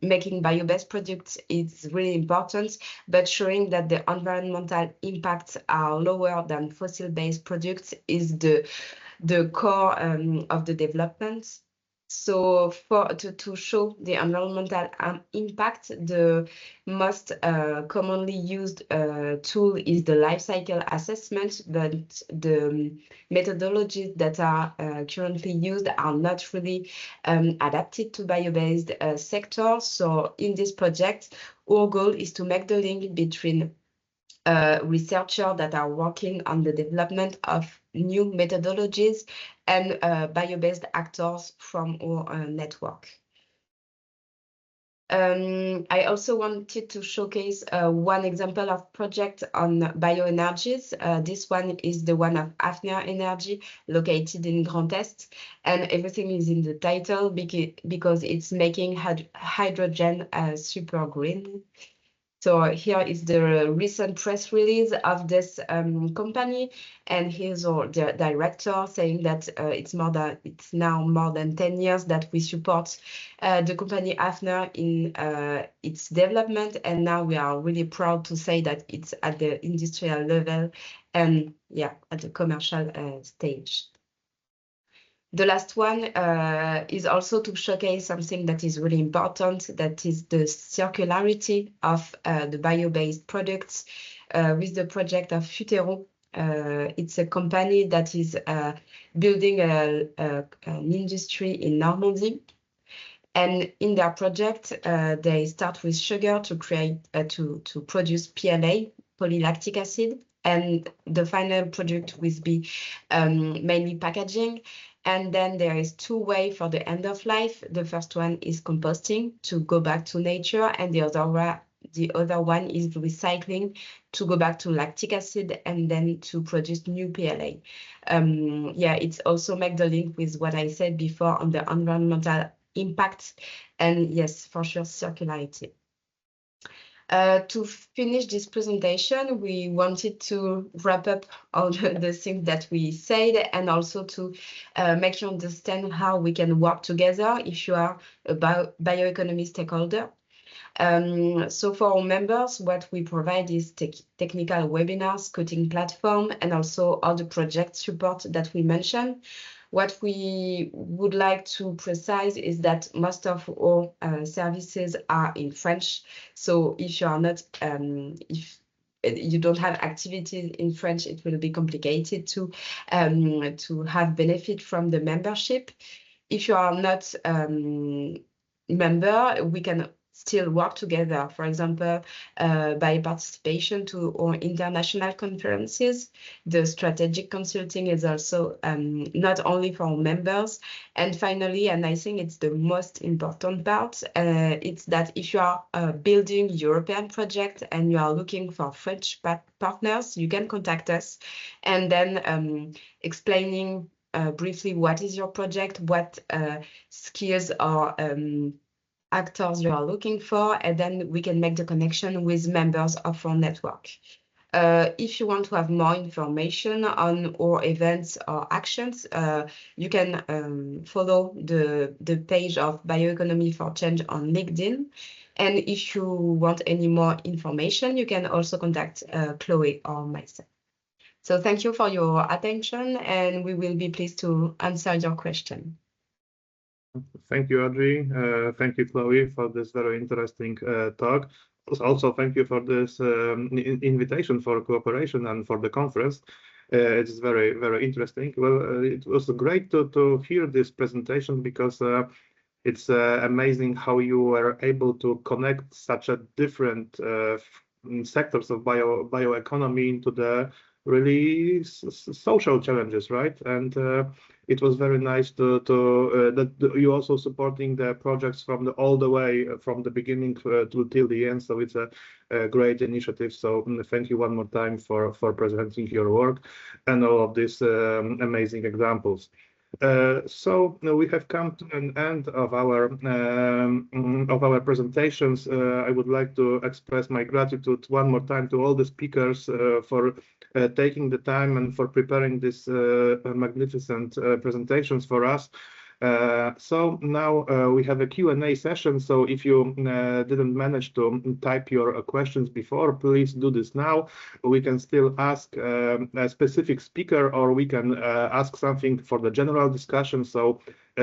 making bio-based products is really important, but showing that the environmental impacts are lower than fossil-based products is the core of the development. So to show the environmental impact, the most commonly used tool is the life cycle assessment, but the methodologies that are currently used are not really adapted to bio-based sectors. So in this project, our goal is to make the link between researchers that are working on the development of new methodologies and bio-based actors from our network. I also wanted to showcase one example of project on bioenergies. This one is the one of Hafner Energy, located in Grand Est, and everything is in the title because it's making hydrogen super green. So here is the recent press release of this company, and here's the director saying that it's now more than 10 years that we support the company Hafner in its development, and now we are really proud to say that it's at the industrial level and at the commercial stage. The last one is also to showcase something that is really important, that is the circularity of the bio-based products with the project of Futero. It's a company that is building an industry in Normandy. And in their project, they start with sugar to create to produce PLA, polylactic acid, and the final product will be mainly packaging. And then there is two ways for the end of life. The first one is composting to go back to nature, and the other one is recycling to go back to lactic acid and then to produce new PLA. Yeah, it's also make the link with what I said before on the environmental impact, and yes, for sure, circularity. To finish this presentation, we wanted to wrap up all the things that we said, and also to make you understand how we can work together if you are a bioeconomy stakeholder. So for our members, what we provide is technical webinars, coding platform, and also all the project support that we mentioned. What we would like to precise is that most of our services are in French. So if you are not, if you don't have activities in French, it will be complicated to have benefit from the membership. If you are not member, we can still work together, for example, by participation to our international conferences. The strategic consulting is also not only for members. And finally, and I think it's the most important part, it's that if you are building European project and you are looking for French partners, you can contact us, and then explaining briefly what is your project, what skills or actors you are looking for, and then we can make the connection with members of our network. If you want to have more information on our events or actions, you can follow the page of Bioeconomy for Change on LinkedIn. And if you want any more information, you can also contact Chloé or myself. So thank you for your attention, and we will be pleased to answer your question. Thank you, Audrey. Thank you, Chloé, for this very interesting talk. Also, thank you for this invitation for cooperation and for the conference. It's very, very interesting. Well, it was great to hear this presentation, because it's amazing how you were able to connect such a different sectors of bioeconomy into the really social challenges, right? And it was very nice that you also supporting the projects from all the way from the beginning till the end. So it's a great initiative. So thank you one more time for presenting your work and all of these amazing examples. So we have come to an end of our presentations. I would like to express my gratitude one more time to all the speakers for taking the time and for preparing this magnificent presentations for us. So now we have a Q&A session. So if you didn't manage to type your questions before, please do this now. We can still ask a specific speaker, or we can ask something for the general discussion. So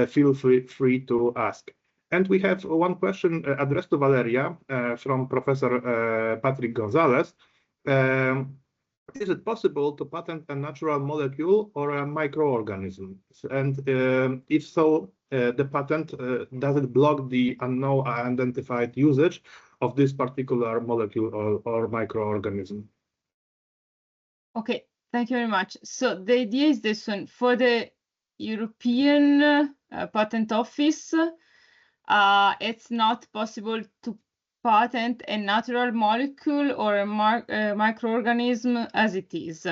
feel free to ask. And we have one question addressed to Valeria from Professor Patrick Gonzalez. Is it possible to patent a natural molecule or a microorganism? And if so, the patent, does it block the unknown unidentified usage of this particular molecule or microorganism? Okay, thank you very much. So the idea is this one. For the European Patent Office, it's not possible to patent a natural molecule or a microorganism as it is.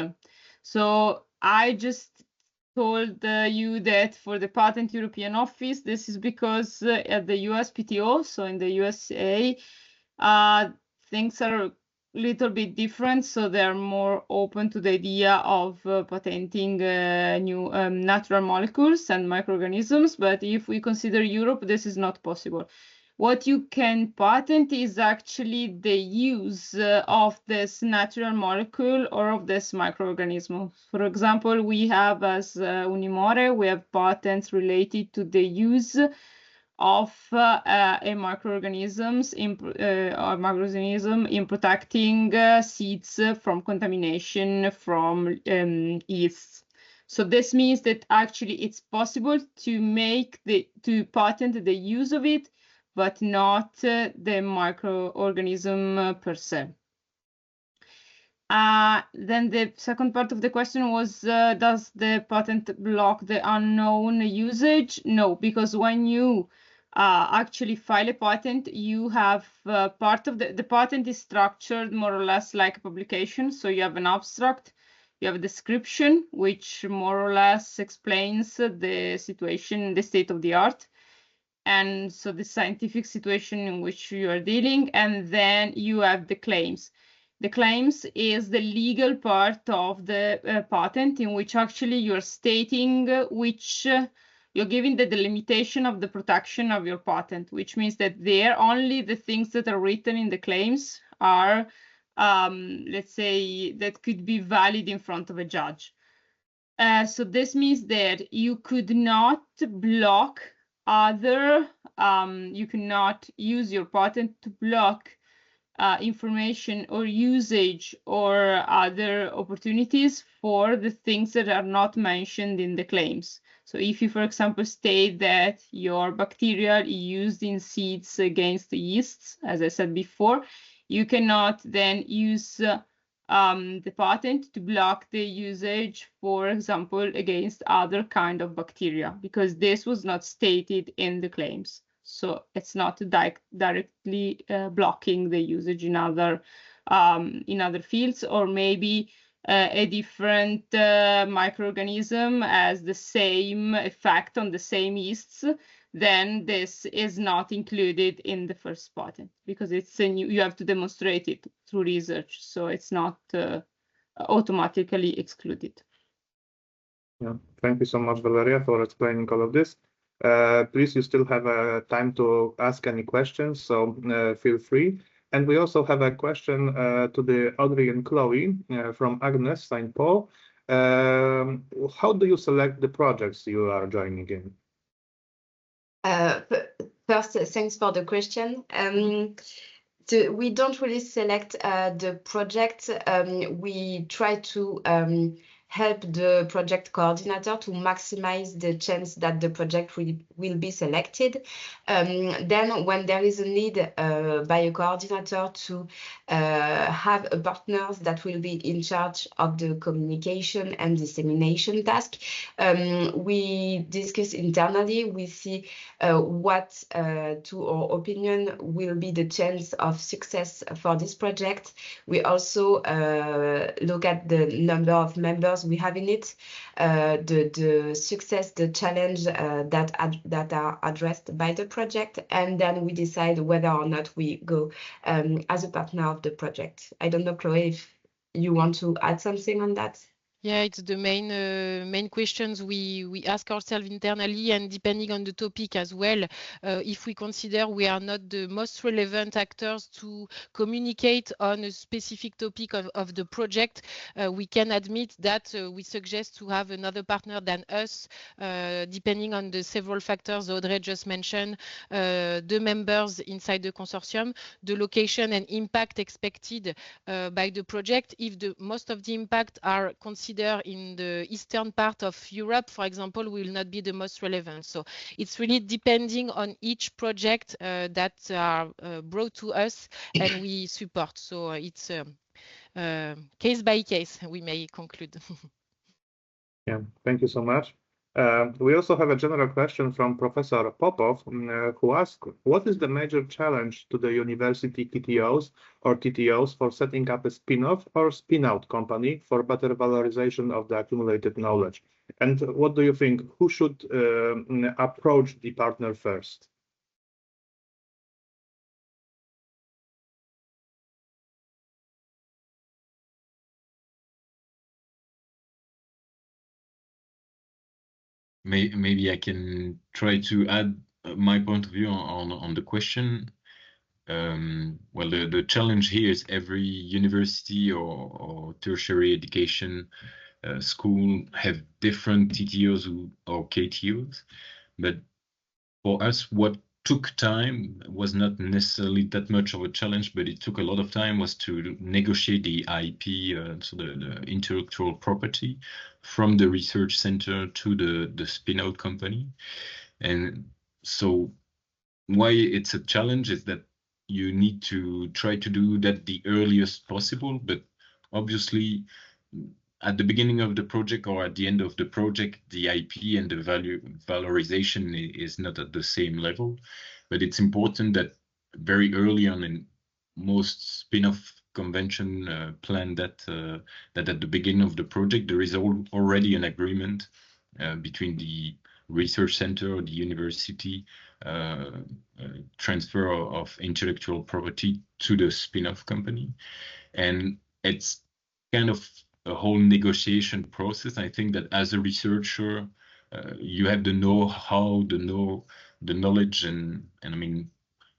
So I just told you that for the Patent European Office, this is because at the USPTO, so in the USA, things are a little bit different. So they're more open to the idea of patenting new natural molecules and microorganisms. But if we consider Europe, this is not possible. What you can patent is actually the use of this natural molecule or of this microorganism. For example, we have as Unimore, we have patents related to the use of a microorganism in protecting seeds from contamination from yeasts. So this means that actually it's possible to patent the use of it, but not the microorganism per se. Then the second part of the question was, does the patent block the unknown usage? No, because when you actually file a patent, you have part of the patent is structured more or less like a publication. So you have an abstract, you have a description, which more or less explains the situation, the state of the art. And so the scientific situation in which you are dealing, and then you have the claims. The claims is the legal part of the patent, in which actually you're stating you're giving the delimitation of the protection of your patent, which means that there only the things that are written in the claims are, let's say, that could be valid in front of a judge. So this means that you could not block you cannot use your patent to block information or usage or other opportunities for the things that are not mentioned in the claims. So if you, for example, state that your bacterial is used in seeds against the yeasts, as I said before, you cannot then use the patent to block the usage, for example, against other kind of bacteria, because this was not stated in the claims. So it's not directly blocking the usage in other fields, or maybe a different microorganism has the same effect on the same yeasts, then this is not included in the first patent, because it's you have to demonstrate it through research, so it's not automatically excluded. Yeah, thank you so much, Valeria, for explaining all of this. Please, you still have time to ask any questions, so feel free. And we also have a question to the Audrey and Chloé from Agnes St. Paul. How do you select the projects you are joining in? First, thanks for the question. We don't really select the project. We try to help the project coordinator to maximize the chance that the project will be selected. Then when there is a need by a coordinator to have a partner that will be in charge of the communication and dissemination task, we discuss internally. We see what, to our opinion, will be the chance of success for this project. We also look at the number of members we have in it, the success, the challenge that are addressed by the project, and then we decide whether or not we go as a partner of the project. I don't know, Chloé, if you want to add something on that. Yeah, it's the main questions we ask ourselves internally, and depending on the topic as well. If we consider we are not the most relevant actors to communicate on a specific topic of the project, we can admit that we suggest to have another partner than us, depending on the several factors Audrey just mentioned, the members inside the consortium, the location and impact expected by the project. If most of the impact are considered in the eastern part of Europe, for example, will not be the most relevant. So it's really depending on each project that are brought to us and we support. So it's case by case, we may conclude. Yeah, thank you so much. We also have a general question from Professor Popov, who asked, what is the major challenge to the university TTOs or TTOs for setting up a spin-off or spin-out company for better valorization of the accumulated knowledge? And what do you think, who should approach the partner first? Maybe I can try to add my point of view on the question, well, the challenge here is every university or tertiary education school have different TTOs or KTOs, but for us, what took time was not necessarily that much of a challenge, but it took a lot of time was to negotiate the IP, so the intellectual property, from the research center to the spin-out company. And so why it's a challenge is that you need to try to do that the earliest possible, but obviously at the beginning of the project or at the end of the project, the IP and the valorization is not at the same level. But it's important that very early on in most spin-off convention plan that at the beginning of the project, there is already an agreement between the research center or the university, transfer of intellectual property to the spin-off company. And it's kind of a whole negotiation process. I think that as a researcher, you have the know-how, the knowledge, and I mean,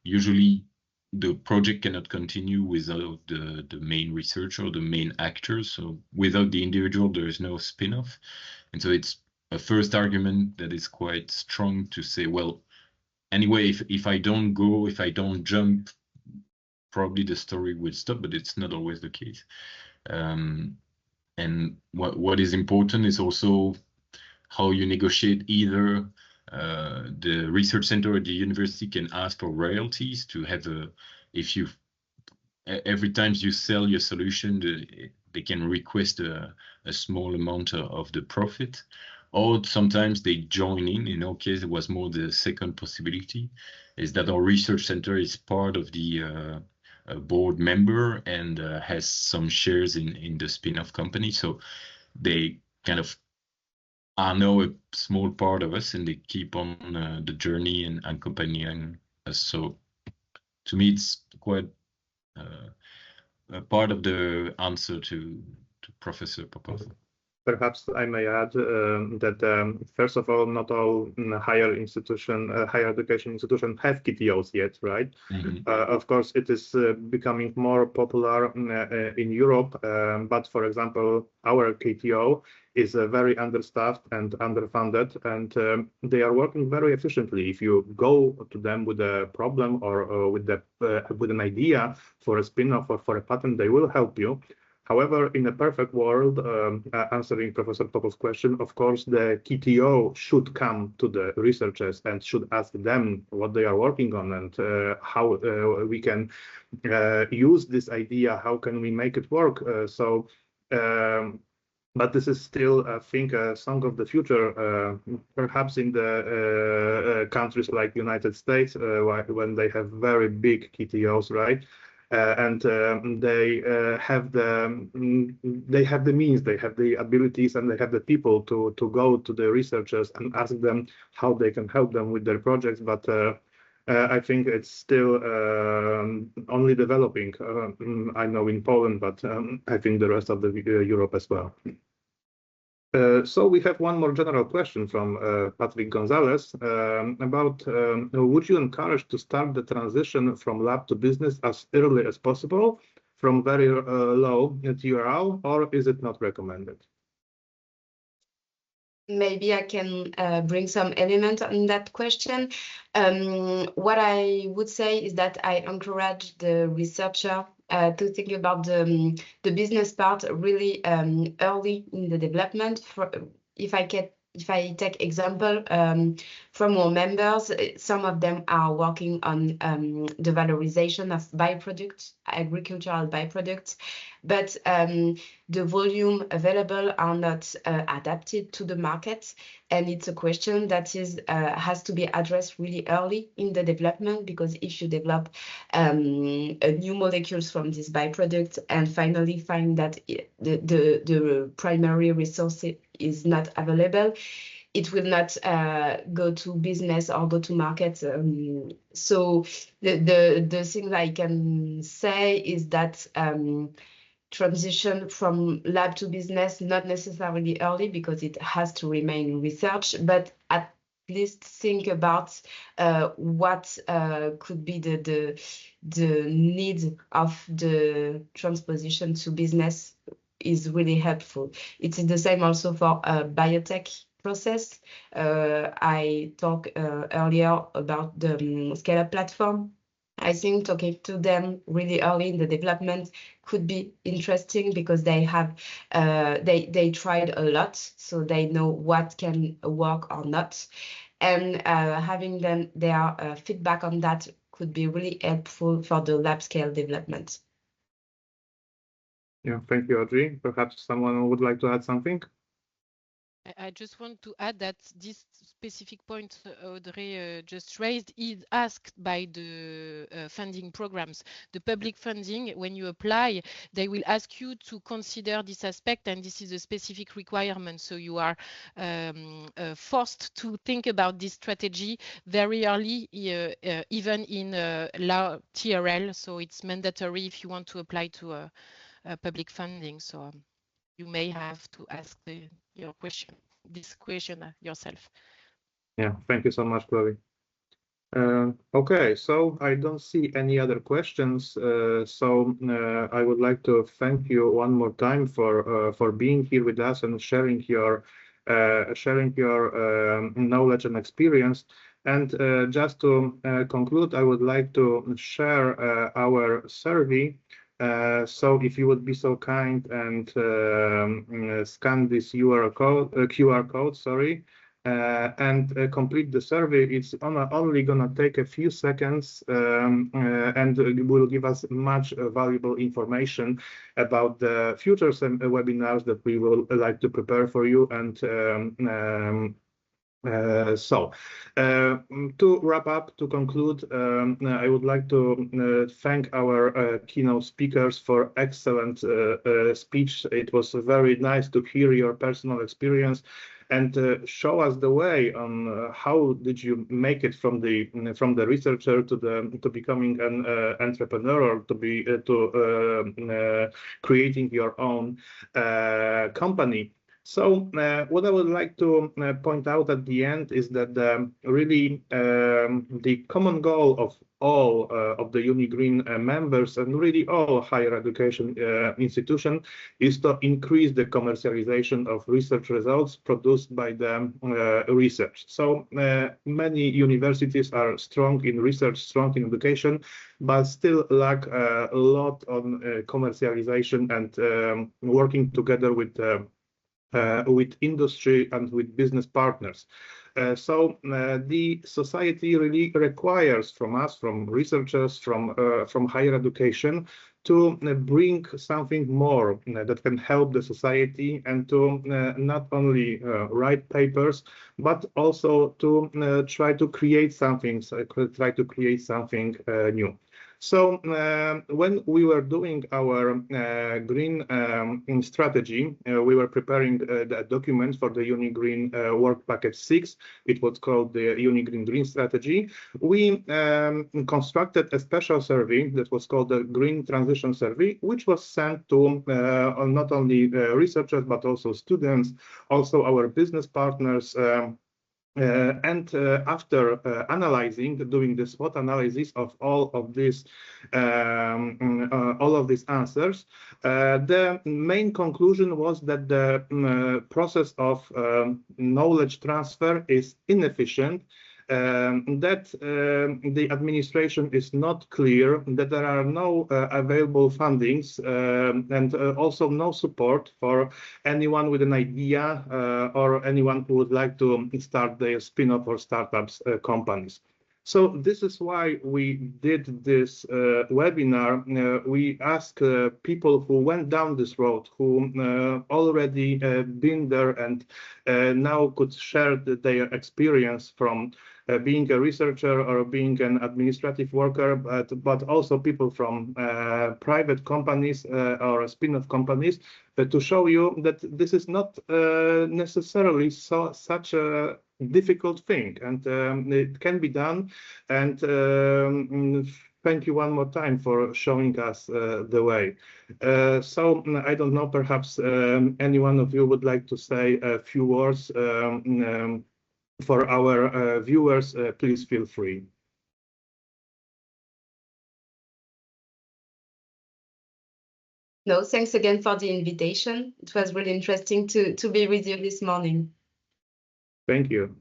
usually the project cannot continue without the main researcher or the main actor. So without the individual, there is no spin-off. And so it's a first argument that is quite strong to say, well, anyway, if I don't go, if I don't jump, probably the story will stop, but it's not always the case. And what is important is also how you negotiate. Either the research center or the university can ask for royalties to have every time you sell your solution, they can request a small amount of the profit, or sometimes they join in. In our case, it was more the second possibility, is that our research center is part of the board member and has some shares in the spin-off company. So they kind of are now a small part of us, and they keep on the journey and accompanying us. So to me, it's quite a part of the answer to Professor Popov. Perhaps I may add that first of all, not all higher education institutions have KTOs yet, right? Mm-hmm. Of course, it is becoming more popular in Europe, but for example, our KTO is very understaffed and underfunded, and they are working very efficiently. If you go to them with a problem or with an idea for a spin-off or for a patent, they will help you. However, in a perfect world, answering Professor Popov's question, of course, the KTO should come to the researchers and should ask them what they are working on and how we can use this idea, how can we make it work. But this is still, I think, a song of the future, perhaps in the countries like United States, when they have very big KTOs, right? And they have the means, they have the abilities, and they have the people to go to the researchers and ask them how they can help them with their projects. But I think it's still only developing. I know in Poland, but I think the rest of the Europe as well. So we have one more general question from Patrick Gonzalez about would you encourage to start the transition from lab to business as early as possible from very low TRL, or is it not recommended? Maybe I can bring some element on that question. What I would say is that I encourage the researcher to think about the business part really early in the development. If I take example from our members, some of them are working on the valorization of byproducts, agricultural byproducts, but the volume available are not adapted to the market, and it's a question that has to be addressed really early in the development, because if you develop new molecules from this byproduct and finally find that the primary resource is not available, it will not go to business or go to market. So the thing I can say is that transition from lab to business, not necessarily early, because it has to remain research, but at least think about what could be the need of the transposition to business is really helpful. It is the same also for biotech process. I talked earlier about the scale-up platform. I think talking to them really early in the development could be interesting because they have they tried a lot, so they know what can work or not, and having them their feedback on that could be really helpful for the lab scale development. Yeah, thank you, Audrey. Perhaps someone would like to add something? I just want to add that this specific point Audrey just raised is asked by the funding programs. The public funding, when you apply, they will ask you to consider this aspect, and this is a specific requirement. So you are forced to think about this strategy very early, even in low TRL. So it's mandatory if you want to apply to public funding. So you may have to ask this question yourself. Yeah, thank you so much, Chloe. Okay, so I don't see any other questions. I would like to thank you one more time for being here with us and sharing your knowledge and experience. And just to conclude, I would like to share our survey. So if you would be so kind and scan this QR code, sorry, and complete the survey. It's only gonna take a few seconds and will give us much valuable information about the future webinars that we will like to prepare for you. And to wrap up, to conclude, I would like to thank our keynote speakers for excellent speech. It was very nice to hear your personal experience and show us the way on how did you make it from the researcher to becoming an entrepreneur, or to creating your own company. So what I would like to point out at the end is that really the common goal of all of the UNIgreen members and really all higher education institutions is to increase the commercialization of research results produced by the research. So many universities are strong in research, strong in education, but still lack a lot on commercialization and working together with industry and with business partners. So the society really requires from us, from researchers, from higher education, to bring something more that can help the society and to not only write papers, but also to try to create something, new. So when we were doing our green strategy, we were preparing the document for the UNIgreen Work Package 6. It was called the UNIgreen Green Strategy. We constructed a special survey that was called the Green Transition Survey, which was sent to not only researchers, but also students, also our business partners, after doing the SWOT analysis of all of these answers, the main conclusion was that the process of knowledge transfer is inefficient, that the administration is not clear, that there are no available fundings, and also no support for anyone with an idea or anyone who would like to start their spin-off or startups companies. So this is why we did this webinar. We asked people who went down this road, who already been there and now could share their experience from being a researcher or being an administrative worker, but also people from private companies or spin-off companies, to show you that this is not necessarily such a difficult thing, and it can be done. And thank you one more time for showing us the way. So I don't know, perhaps any one of you would like to say a few words for our viewers, please feel free. No, thanks again for the invitation. It was really interesting to be with you this morning. Thank you.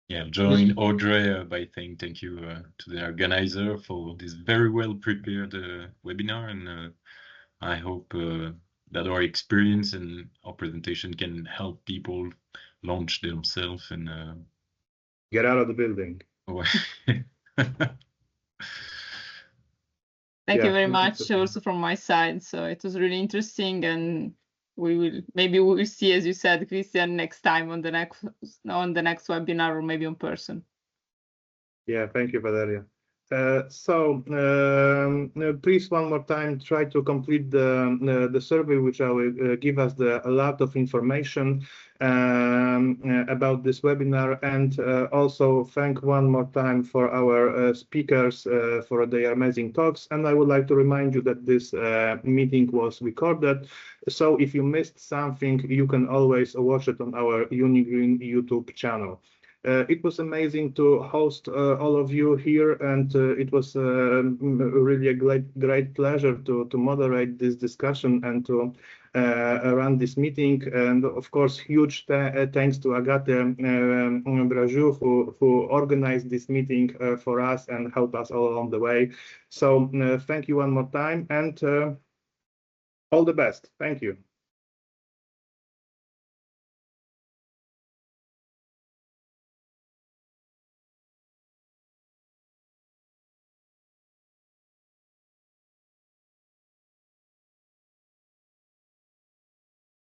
Yeah, join Audrey by saying thank you to the organizer for this very well prepared webinar, and I hope that our experience and our presentation can help people launch themselves and get out of the building. Thank you very much also from my side. So it was really interesting, and maybe we will see, as you said, Chrystian, next time on the next webinar, or maybe in person. Yeah, thank you, Valeria. Please one more time try to complete the survey, which will give us a lot of information about this webinar, and also thank one more time for our speakers for their amazing talks. And I would like to remind you that this meeting was recorded, so if you missed something, you can always watch it on our UNIgreen YouTube channel. It was amazing to host all of you here, and it was really a great pleasure to moderate this discussion and to run this meeting. And of course, huge thanks to Agathe Braju, who organized this meeting for us and helped us all along the way. So thank you one more time, and all the best. Thank you.